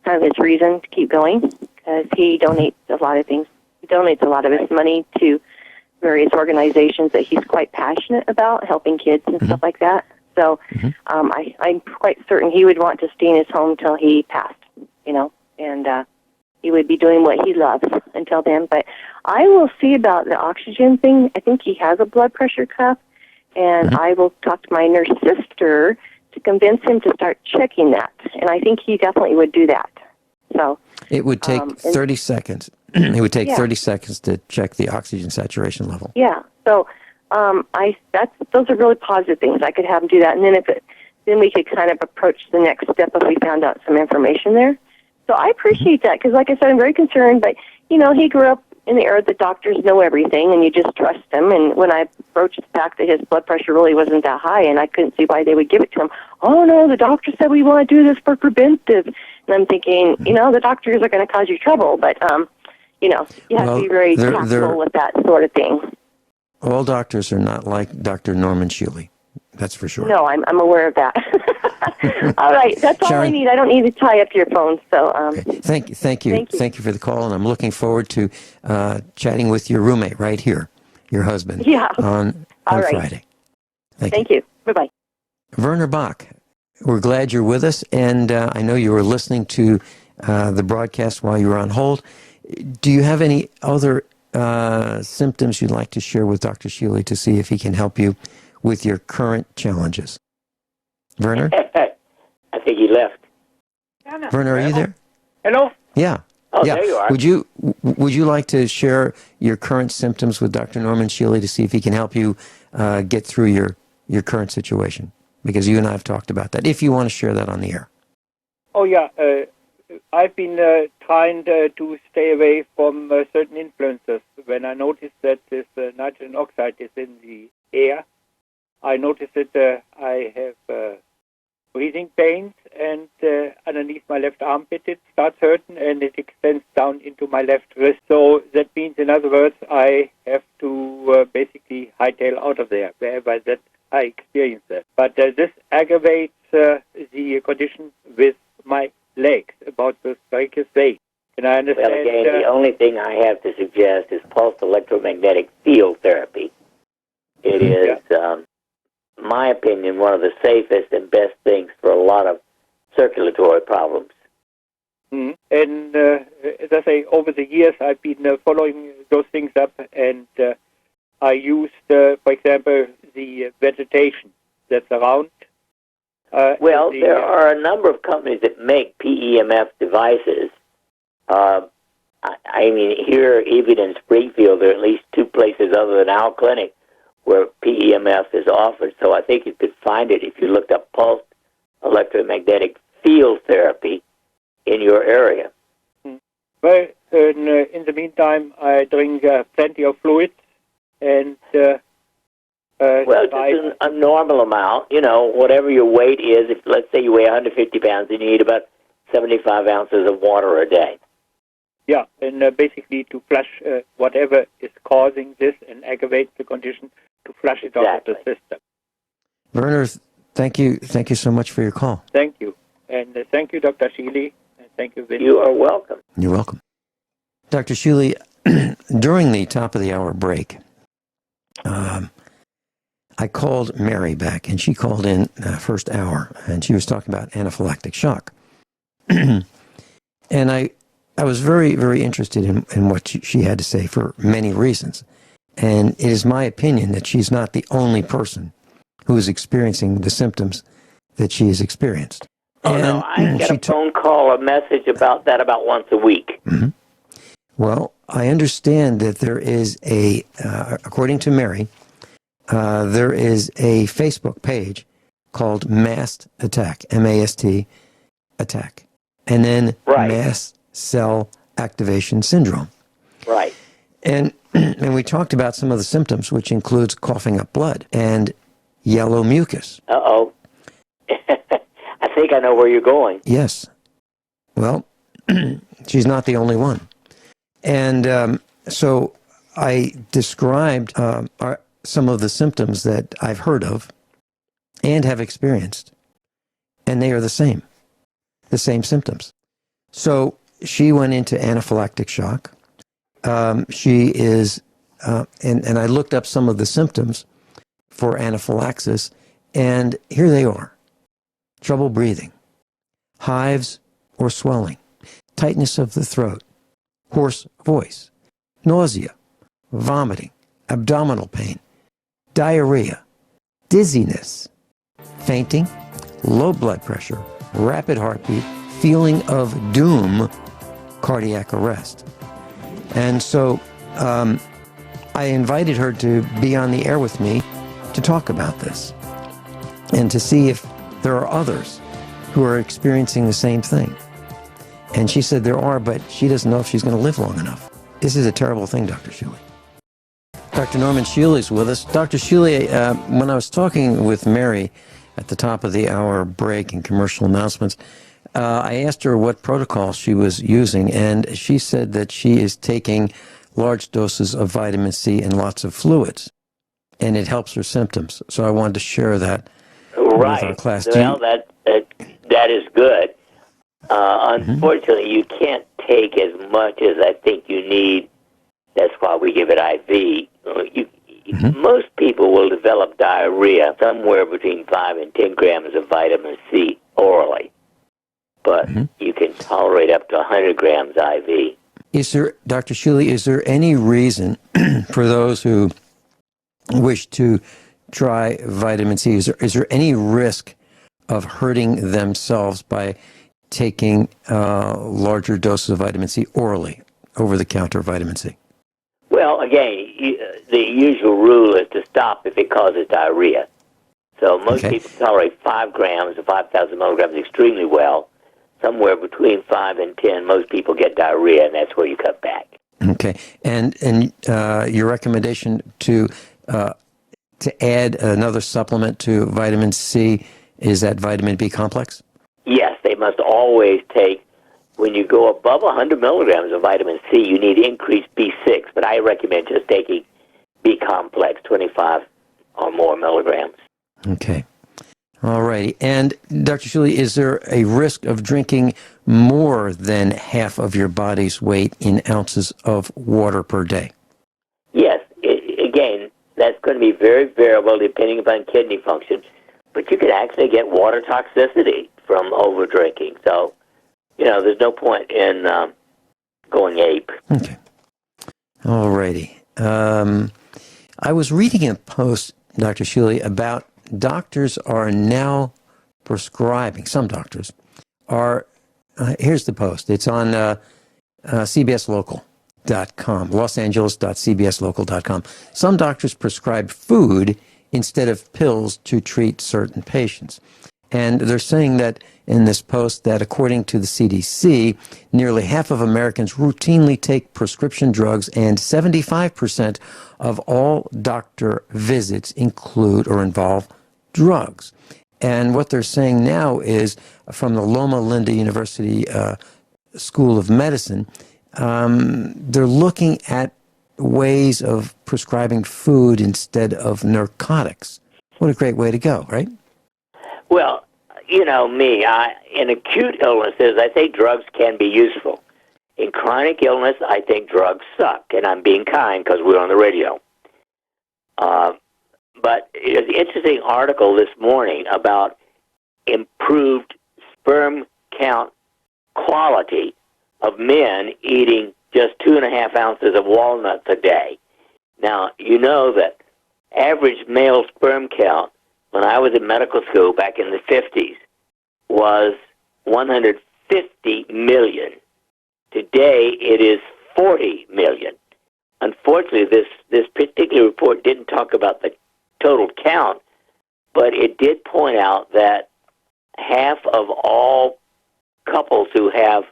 of his reason to keep going. because he donates a lot of things. He donates a lot of his money to various organizations that he's quite passionate about, helping kids and stuff like that. So I'm quite certain he would want to stay in his home till he passed, and he would be doing what he loves until then. But I will see about the oxygen thing. I think he has a blood pressure cuff, and I will talk to my nurse sister to convince him to start checking that. And I think he definitely would do that. So it would take 30 seconds. It would take 30 seconds to check the oxygen saturation level. Yeah. So those are really positive things. I could have him do that, and then we could kind of approach the next step if we found out some information there. So I appreciate that because, like I said, I'm very concerned. But he grew up in the era that doctors know everything, and you just trust them. And when I approached the fact that his blood pressure really wasn't that high, and I couldn't see why they would give it to him. Oh no, the doctor said we want to do this for preventive. And I'm thinking, the doctors are going to cause you trouble, but you have to be very tactful with that sort of thing. All doctors are not like Dr. Norman Shealy. That's for sure. No, I'm aware of that. All right, that's all I need. I don't need to tie up your phone. So, okay. Thank you for the call, and I'm looking forward to chatting with your roommate right here, your husband, on Friday. Thank you. Bye-bye. Werner Bach, we're glad you're with us, and I know you were listening to the broadcast while you were on hold. Do you have any other symptoms you'd like to share with Dr. Shealy to see if he can help you with your current challenges? Werner? I think he left. Werner, are you there? Hello? Yeah. Oh, there you are. Would you like to share your current symptoms with Dr. Norman Shealy to see if he can help you get through your current situation? Because you and I have talked about that, if you want to share that on the air. Oh, yeah. I've been trying to stay away from certain influences. When I noticed that this nitrogen oxide is in the air, I noticed that I have breathing pains, and underneath my left armpit it starts hurting, and it extends down into my left wrist. So that means, in other words, I have to basically hightail out of there, wherever that I experience that. But this aggravates the condition with my legs, about the varicose vein. And I understand... Well, again, the only thing I have to suggest is pulsed electromagnetic field therapy. It is, my opinion, one of the safest and best things for a lot of circulatory problems. And as I say, over the years, I've been following those things up, and I used, for example, the vegetation that's around. There are a number of companies that make PEMF devices. I mean, here, even in Springfield, there are at least two places other than our clinic where PEMF is offered. So I think you could find it if you looked up pulsed electromagnetic field therapy in your area. Well, in the meantime, I drink plenty of fluids, and just a normal amount, whatever your weight is. If, let's say, you weigh 150 pounds, then you need about 75 ounces of water a day. Yeah, and basically to flush whatever is causing this and aggravate the condition, to flush it out of the system. Werner, thank you so much for your call. Thank you. And thank you, Dr. Shealy. And thank you, Vincent. You are welcome. You're welcome. Dr. Shealy, during the top of the hour break, I called Mary back, and she called in first hour, and she was talking about anaphylactic shock. And I was very, very interested in what she had to say for many reasons. And it is my opinion that she's not the only person who is experiencing the symptoms that she has experienced. Oh, no, I get a phone call or message about that about once a week. Mm-hmm. Well, I understand that there is according to Mary, there is a Facebook page called Mast Attack, M-A-S-T, Attack, and then Mast Cell Activation Syndrome. Right. And we talked about some of the symptoms, which includes coughing up blood and yellow mucus. Uh-oh. I think I know where you're going. Yes. Well, she's not the only one. And so I described some of the symptoms that I've heard of and have experienced, and they are the same symptoms. So she went into anaphylactic shock. She is, and I looked up some of the symptoms for anaphylaxis, and here they are: trouble breathing, hives or swelling, tightness of the throat, hoarse voice, nausea, vomiting, abdominal pain, diarrhea, dizziness, fainting, low blood pressure, rapid heartbeat, feeling of doom, cardiac arrest. And so I invited her to be on the air with me to talk about this and to see if there are others who are experiencing the same thing. And she said there are, but she doesn't know if she's going to live long enough. This is a terrible thing, Dr. Shealy. Dr. Norman Shealy is with us. Dr. Shealy, when I was talking with Mary at the top of the hour break and commercial announcements, I asked her what protocol she was using, and she said that she is taking large doses of vitamin C and lots of fluids, and it helps her symptoms. So I wanted to share that with our class. Well, that is good. Unfortunately, you can't take as much as I think you need. That's why we give it IV. Most people will develop diarrhea somewhere between 5 and 10 grams of vitamin C orally, but you can tolerate up to 100 grams IV. Is there, Dr. Shealy, is there any reason for those who wish to try vitamin C? Is there any risk of hurting themselves by taking larger doses of vitamin C orally, over-the-counter vitamin C? Well, again, the usual rule is to stop if it causes diarrhea. So most people tolerate 5 grams or 5,000 milligrams extremely well. Somewhere between 5 and 10, most people get diarrhea, and that's where you cut back. Okay. And your recommendation to add another supplement to vitamin C is that vitamin B complex? Yes, they must always take, when you go above 100 milligrams of vitamin C, you need increased B6, but I recommend just taking B complex, 25 or more milligrams. Okay. All righty. And Dr. Shealy, is there a risk of drinking more than half of your body's weight in ounces of water per day? Yes. Again, that's going to be very variable depending upon kidney function, but you could actually get water toxicity from over-drinking. So, there's no point in going ape. Okay. All righty. I was reading a post, Dr. Shealy, about doctors are now prescribing, some doctors are, here's the post. It's on cbslocal.com, losangeles.cbslocal.com. Some doctors prescribe food instead of pills to treat certain patients. And they're saying that in this post that according to the CDC, nearly half of Americans routinely take prescription drugs, and 75% of all doctor visits include or involve drugs. And what they're saying now is from the Loma Linda University School of Medicine, they're looking at ways of prescribing food instead of narcotics. What a great way to go, right? Well, me, in acute illnesses, I think drugs can be useful. In chronic illness, I think drugs suck, and I'm being kind because we're on the radio. But there's an interesting article this morning about improved sperm count quality of men eating just 2.5 ounces of walnuts a day. Now, you know that average male sperm count when I was in medical school back in the 50s was 150 million. Today, it is 40 million. Unfortunately, this particular report didn't talk about the total count, but it did point out that half of all couples who have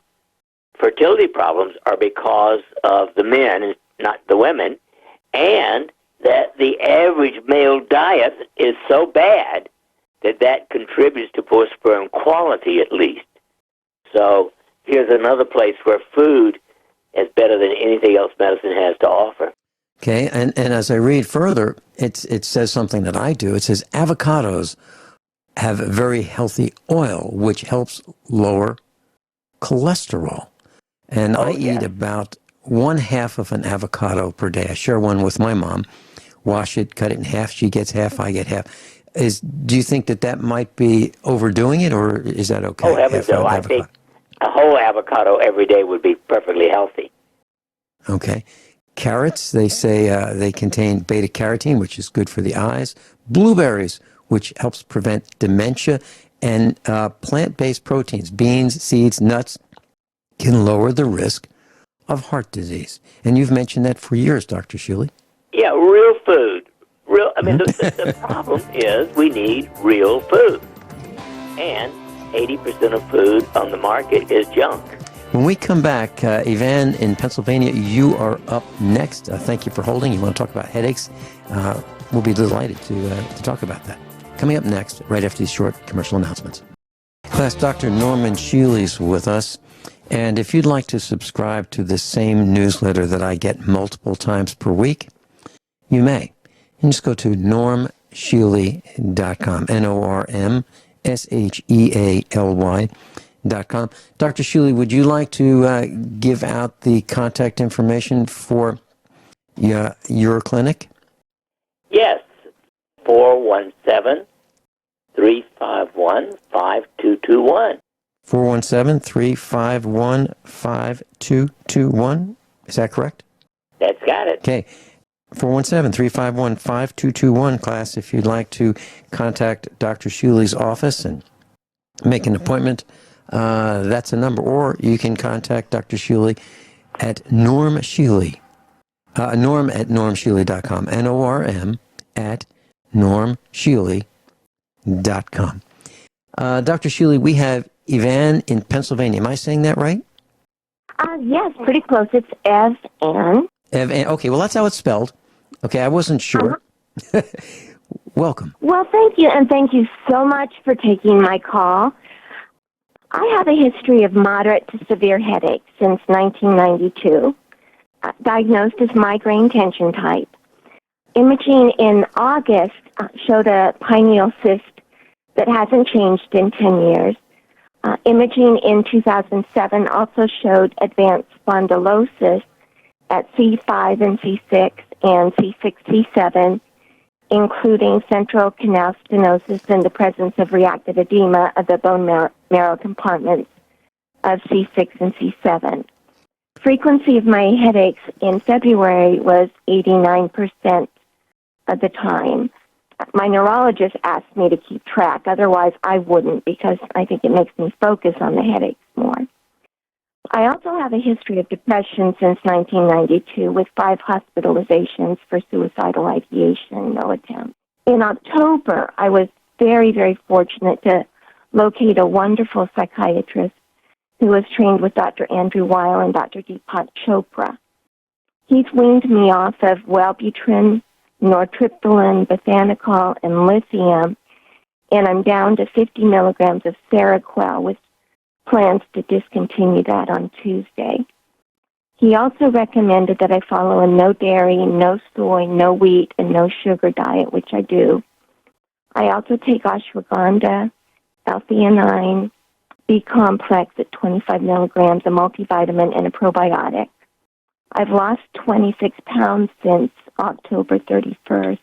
fertility problems are because of the men, not the women, and that the average male diet is so bad that contributes to poor sperm quality, at least. So here's another place where food is better than anything else medicine has to offer. Okay, and as I read further, it says something that I do. It says avocados have very healthy oil, which helps lower cholesterol. And I eat about 1/2 of an avocado per day. I share one with my mom. Wash it, cut it in half. She gets half, I get half. Do you think that might be overdoing it, or is that okay? Oh, heavens no. I think a whole avocado every day would be perfectly healthy. Okay. Carrots, they say they contain beta-carotene, which is good for the eyes. Blueberries, which helps prevent dementia. And plant-based proteins, beans, seeds, nuts, can lower the risk of heart disease. And you've mentioned that for years, Dr. Shealy. Yeah, real food. The problem is we need real food. And 80% of food on the market is junk. When we come back, Ivan in Pennsylvania, you are up next. Thank you for holding. You want to talk about headaches? We'll be delighted to talk about that. Coming up next, right after these short commercial announcements. Class, Dr. Norman Shealy's with us. And if you'd like to subscribe to the same newsletter that I get multiple times per week, you may. And just go to normshealy.com, normshealy.com. Dr. Shealy, would you like to give out the contact information for your clinic? Yes, 417-351-5221. 417-351-5221. Is that correct? That's got it. Okay. 417-351-5221, class, if you'd like to contact Dr. Shealy's office and make an appointment, that's a number. Or you can contact Dr. Shealy at Norm Shealy, norm at normshealy.com, NORM at normshealy.com. Dr. Shealy, we have Ivan in Pennsylvania. Am I saying that right? Yes, pretty close. It's Ev-Ann. Ev-Ann. Okay, well, that's how it's spelled. Okay, I wasn't sure. Welcome. Well, thank you, and thank you so much for taking my call. I have a history of moderate to severe headaches since 1992, diagnosed as migraine tension type. Imaging in August showed a pineal cyst that hasn't changed in 10 years. Imaging in 2007 also showed advanced spondylosis at C5 and C6 and C6, C7, including central canal stenosis and the presence of reactive edema of the bone marrow compartments of C6 and C7. Frequency of my headaches in February was 89% of the time. My neurologist asked me to keep track, otherwise I wouldn't, because I think it makes me focus on the headaches more. I also have a history of depression since 1992 with 5 hospitalizations for suicidal ideation, no attempt. In October, I was very, very fortunate to locate a wonderful psychiatrist who was trained with Dr. Andrew Weil and Dr. Deepak Chopra. He's weaned me off of Wellbutrin, nortriptyline, bethanechol, and lithium, and I'm down to 50 milligrams of Seroquel with plans to discontinue that on Tuesday. He also recommended that I follow a no dairy, no soy, no wheat, and no sugar diet, which I do. I also take ashwagandha, L-theanine, B-complex at 25 milligrams, a multivitamin, and a probiotic. I've lost 26 pounds since October 31st.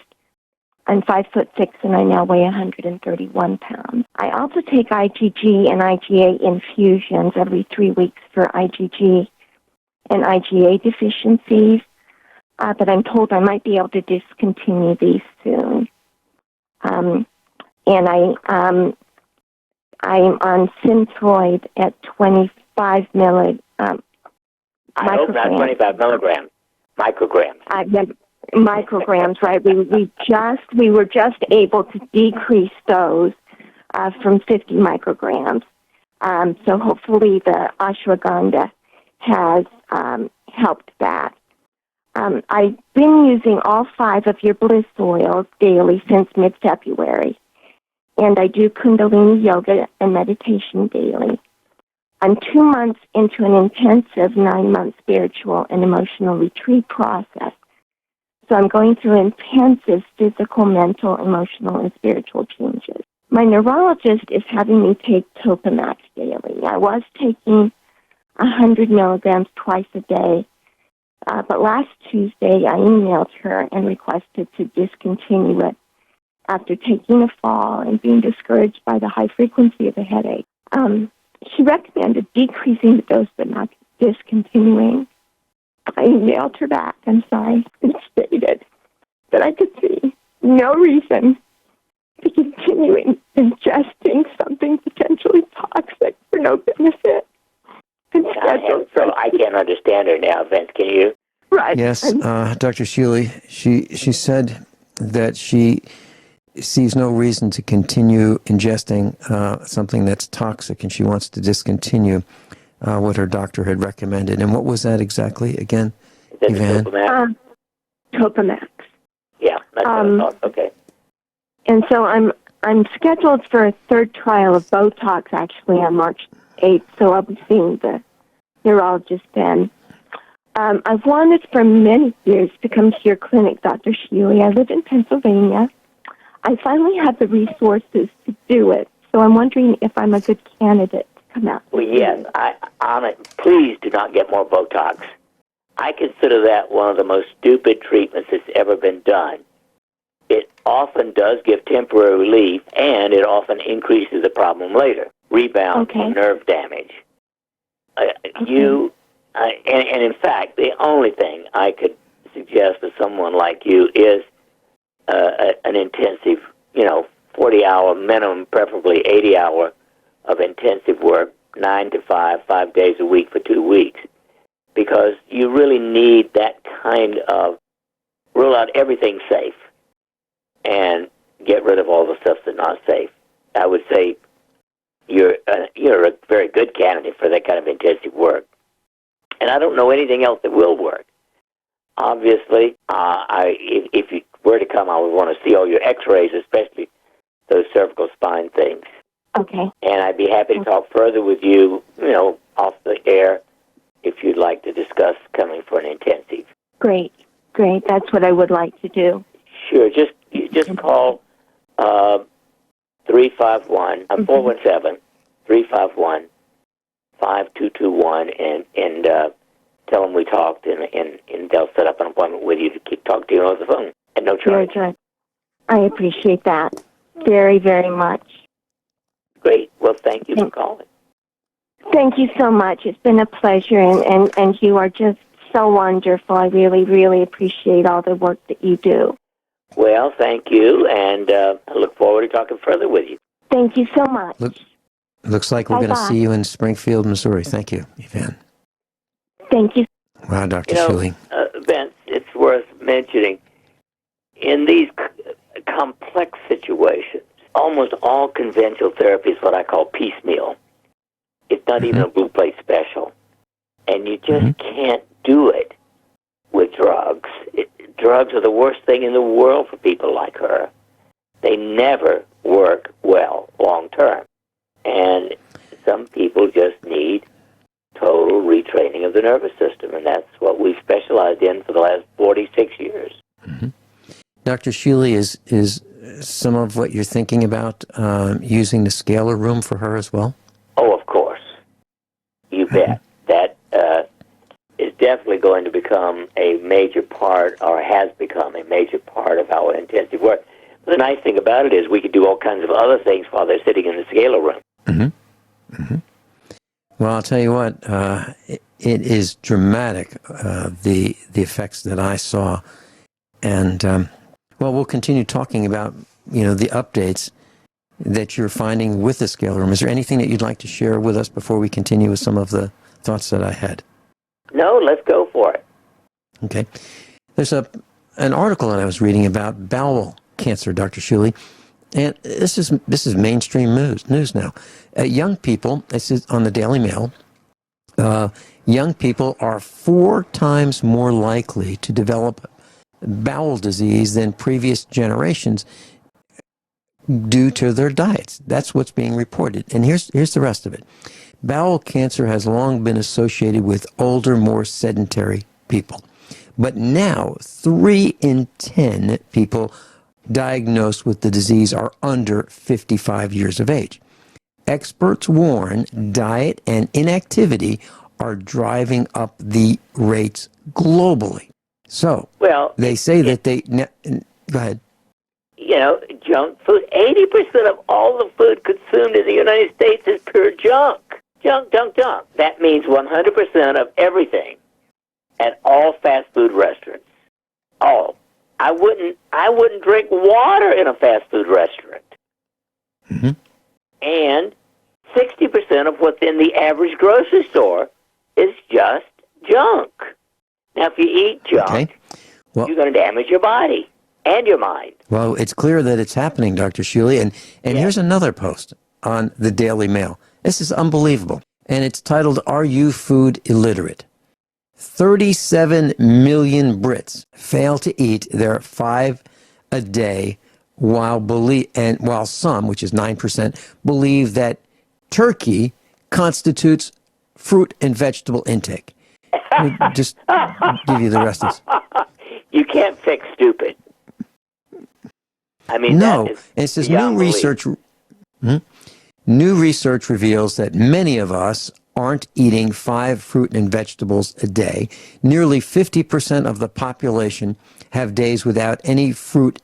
I'm 5'6", and I now weigh 131 pounds. I also take IgG and IgA infusions every 3 weeks for IgG and IgA deficiencies, but I'm told I might be able to discontinue these soon. And I'm on Synthroid at 25 milligrams. I hope not 25 milligrams. Micrograms. Micrograms, right? We were just able to decrease those from 50 micrograms. So hopefully the ashwagandha has helped that. I've been using all 5 of your bliss oils daily since mid-February, and I do Kundalini yoga and meditation daily. I'm 2 months into an intensive 9-month spiritual and emotional retreat process. So I'm going through intensive physical, mental, emotional, and spiritual changes. My neurologist is having me take Topamax daily. I was taking 100 milligrams twice a day. But last Tuesday, I emailed her and requested to discontinue it after taking a fall and being discouraged by the high frequency of the headache. She recommended decreasing the dose but not discontinuing. I emailed her back, and stated that I could see no reason to continue ingesting something potentially toxic for no benefit. So I can't understand her now, Vince. Can you? Right. Yes, Dr. Shealy, she said that she sees no reason to continue ingesting something that's toxic, and she wants to discontinue what her doctor had recommended. And what was that exactly again, Yvonne? Topamax. Yeah, that's what I thought. Okay. And so I'm scheduled for a third trial of Botox actually on March 8th, so I'll be seeing the neurologist then. I've wanted for many years to come to your clinic, Dr. Shealy. I live in Pennsylvania. I finally have the resources to do it, so I'm wondering if I'm a good candidate to come out. Well, yes. Please do not get more Botox. I consider that one of the most stupid treatments that's ever been done. It often does give temporary relief, and it often increases the problem later. Rebound from nerve damage. And in fact, the only thing I could suggest to someone like you is an intensive, 40-hour minimum, preferably 80-hour of intensive work, 9 to 5 days a week for 2 weeks, because you really need that kind of rule out everything safe and get rid of all the stuff that's not safe. I would say you're a very good candidate for that kind of intensive work. And I don't know anything else that will work. Obviously, if you were to come, I would want to see all your x-rays, especially those cervical spine things. Okay. And I'd be happy to talk further with you, off the air, if you'd like to discuss coming for an intensive. Great. That's what I would like to do. Sure. Just call 351 417-351-5221 and tell them we talked, and they'll set up an appointment with you to talk to you on the phone at no charge. Very good. I appreciate that very, very much. Great. Well, thank you for calling. Thank you so much. It's been a pleasure, and you are just so wonderful. I really, really appreciate all the work that you do. Well, thank you, and I look forward to talking further with you. Thank you so much. Looks like we're going to see you in Springfield, Missouri. Thank you, Yvonne. Thank you. Wow, Dr. Shealy. Vince, it's worth mentioning, in these complex situations, almost all conventional therapy is what I call piecemeal. It's not even a blue plate special. And you just can't do it with drugs. Drugs are the worst thing in the world for people like her. They never work well long term. And some people just need total retraining of the nervous system, and that's what we've specialized in for the last 46 years. Dr. Shealy, is some of what you're thinking about using the scalar room for her as well? Oh, of course. You bet. That is definitely going to become a major part, or has become a major part of our intensive work. The nice thing about it is we can do all kinds of other things while they're sitting in the scalar room. Well, I'll tell you what, it is dramatic, the effects that I saw. And, we'll continue talking about, the updates that you're finding with the scalar room. Is there anything that you'd like to share with us before we continue with some of the thoughts that I had? No, let's go for it. Okay. There's an article that I was reading about bowel cancer, Dr. Shealy. And this is mainstream news now. Young people, this is on the Daily Mail, young people are 4 times more likely to develop bowel disease than previous generations due to their diets. That's what's being reported. And here's the rest of it. Bowel cancer has long been associated with older, more sedentary people. But now, 3 in 10 people diagnosed with the disease are under 55 years of age. Experts warn diet and inactivity are driving up the rates globally. So, well, they say that they... Go ahead. You know, junk food. 80% of all the food consumed in the United States is pure junk. Junk, junk, junk. That means 100% of everything at all fast food restaurants. All. I wouldn't drink water in a fast food restaurant. Mm-hmm. And 60% of what's in the average grocery store is just junk. Now, if you eat junk, well, you're going to damage your body and your mind. Well, it's clear that it's happening, Dr. Shealy. And here's another post on the Daily Mail. This is unbelievable. And it's titled, "Are You Food Illiterate?" 37 million Brits fail to eat their 5 a day while some, which is 9%, believe that turkey constitutes fruit and vegetable intake. Let me just give you the rest of this. You can't fix stupid. I mean, no. That is and it says new research. New research reveals that many of us aren't eating 5 fruit and vegetables a day. Nearly 50% of the population have days without any fruit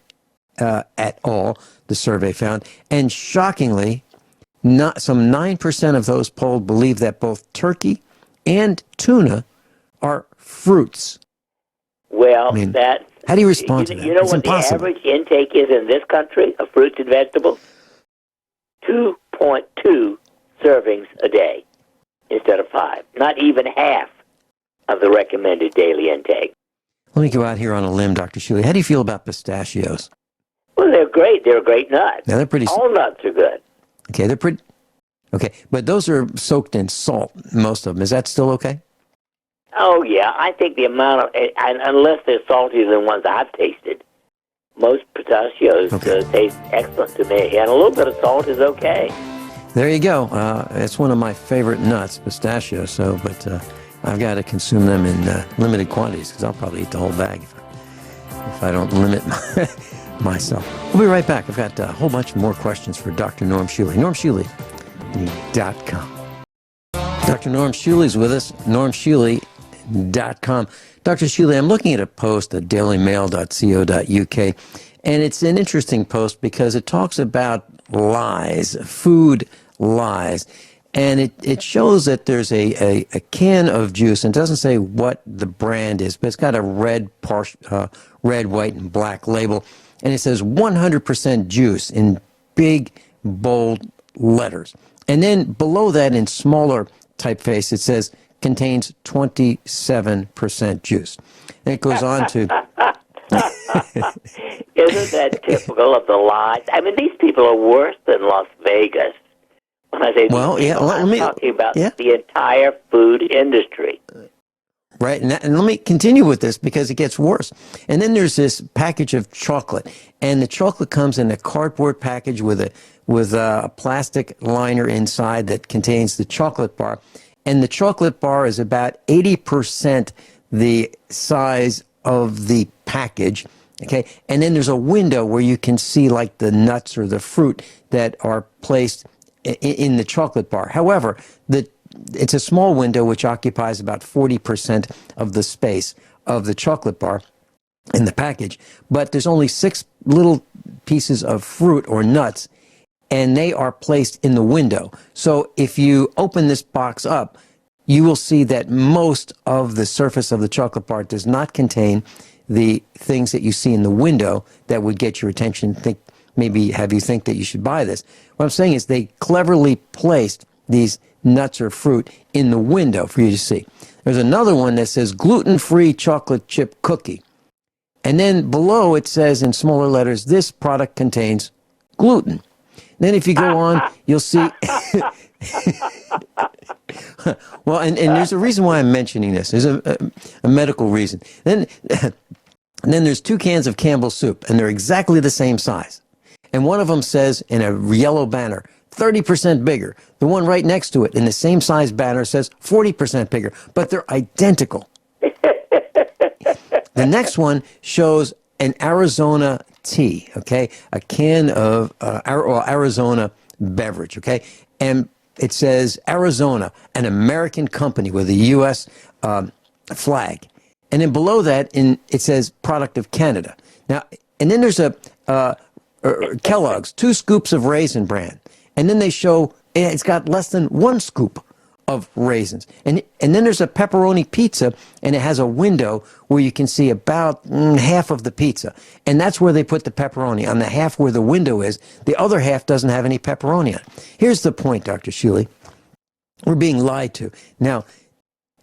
at all, the survey found. And shockingly, some 9% of those polled believe that both turkey and tuna are fruits. Well, how do you respond to that? You know it's what impossible. The average intake is in this country of fruits and vegetables? 2.2 servings a day instead of 5. Not even half of the recommended daily intake. Let me go out here on a limb, Dr. Shealy. How do you feel about pistachios? Well, they're great. They're a great nut. Now, they're pretty. All nuts are good. Okay, they're pretty. Okay, but those are soaked in salt, most of them. Is that still okay? Oh, yeah. I think the amount of, unless they're saltier than ones I've tasted, most pistachios taste excellent to me. And a little bit of salt is okay. There you go. It's one of my favorite nuts, pistachios. But I've got to consume them in limited quantities because I'll probably eat the whole bag if I don't limit myself. We'll be right back. I've got a whole bunch more questions for Dr. Norm Shealy. NormShealy.com. Dr. Norm Shealy is with us. NormShealy.com. Dr. Shealy, I'm looking at a post at dailymail.co.uk, and it's an interesting post because it talks about lies, food lies. And it shows that there's a can of juice, and it doesn't say what the brand is, but it's got a red, white, and black label. And it says 100% juice in big, bold letters. And then below that in smaller typeface, it says contains 27% juice. And it goes on to... Isn't that typical of the lies? I mean, these people are worse than Las Vegas. When I say I'm talking about the entire food industry. Right, and let me continue with this because it gets worse. And then there's this package of chocolate, and the chocolate comes in a cardboard package with a plastic liner inside that contains the chocolate bar. And the chocolate bar is about 80% the size of the package, okay? And then there's a window where you can see like the nuts or the fruit that are placed in the chocolate bar. However, it's a small window which occupies about 40% of the space of the chocolate bar in the package, but there's only 6 little pieces of fruit or nuts, and they are placed in the window. So if you open this box up, you will see that most of the surface of the chocolate bar does not contain the things that you see in the window that would get your attention, maybe have you think that you should buy this. What I'm saying is they cleverly placed these nuts or fruit in the window for you to see. There's another one that says gluten-free chocolate chip cookie. And then below it says in smaller letters, this product contains gluten. Then if you go on, you'll see... Well, and there's a reason why I'm mentioning this. There's a medical reason. Then there's 2 cans of Campbell's soup, and they're exactly the same size. And one of them says in a yellow banner, 30% bigger. The one right next to it in the same size banner says 40% bigger, but they're identical. The next one shows an Arizona tea, okay? A can of Arizona beverage, okay? And it says Arizona, an American company with a U.S. Flag. And then below that, it says product of Canada. Now, and then there's a Kellogg's, 2 scoops of Raisin Bran. And then they show it's got less than 1 scoop of raisins. And then there's a pepperoni pizza, and it has a window where you can see about half of the pizza. And that's where they put the pepperoni, on the half where the window is. The other half doesn't have any pepperoni on it. Here's the point, Dr. Shealy. We're being lied to. Now,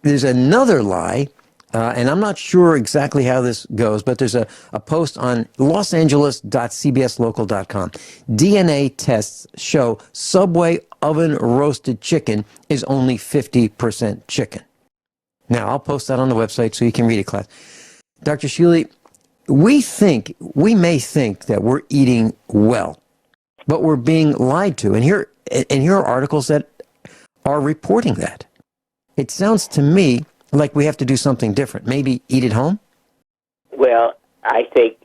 there's another lie, and I'm not sure exactly how this goes, but there's a post on losangeles.cbslocal.com. DNA tests show Subway oven roasted chicken is only 50% chicken. Now, I'll post that on the website so you can read it, class. Dr. Shealy, we may think that we're eating well, but we're being lied to. And here are articles that are reporting that. It sounds to me like we have to do something different. Maybe eat at home? Well, I think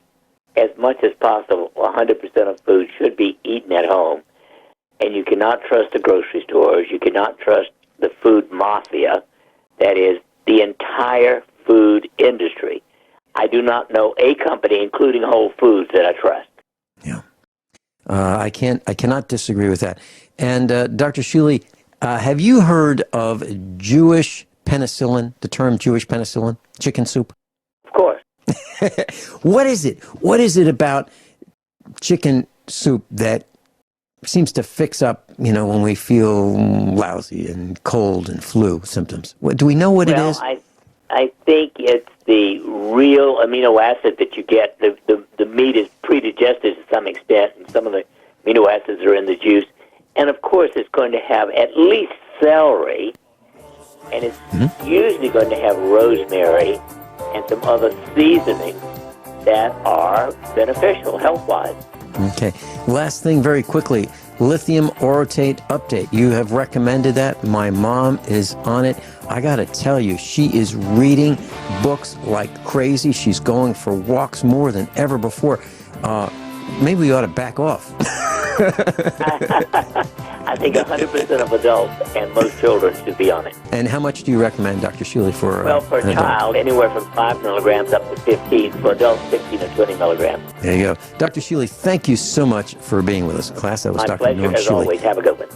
as much as possible, 100% of food should be eaten at home. And you cannot trust the grocery stores. You cannot trust the food mafia. That is the entire food industry. I do not know a company, including Whole Foods, that I trust. Yeah. I cannot disagree with that. And Dr. Shealy, have you heard of Jewish penicillin, the term Jewish penicillin, chicken soup? Of course. What is it? What is it about chicken soup that seems to fix up, when we feel lousy and cold and flu symptoms? Do we know what it is? I think it's the real amino acid that you get. The meat is pre-digested to some extent, and some of the amino acids are in the juice. And, of course, it's going to have at least celery, and it's usually going to have rosemary and some other seasonings that are beneficial health-wise. Okay. Last thing very quickly, lithium orotate update. You have recommended that. My mom is on it. I got to tell you, she is reading books like crazy. She's going for walks more than ever before. Maybe we ought to back off. I think 100% of adults and most children should be on it. And how much do you recommend, Dr. Shealy, for Well, for a child, anywhere from 5 milligrams up to 15. For adults, 15 or 20 milligrams. There you go. Dr. Shealy, thank you so much for being with us in class. That was My Dr. pleasure, Norm as Shealy. always. Have a good one.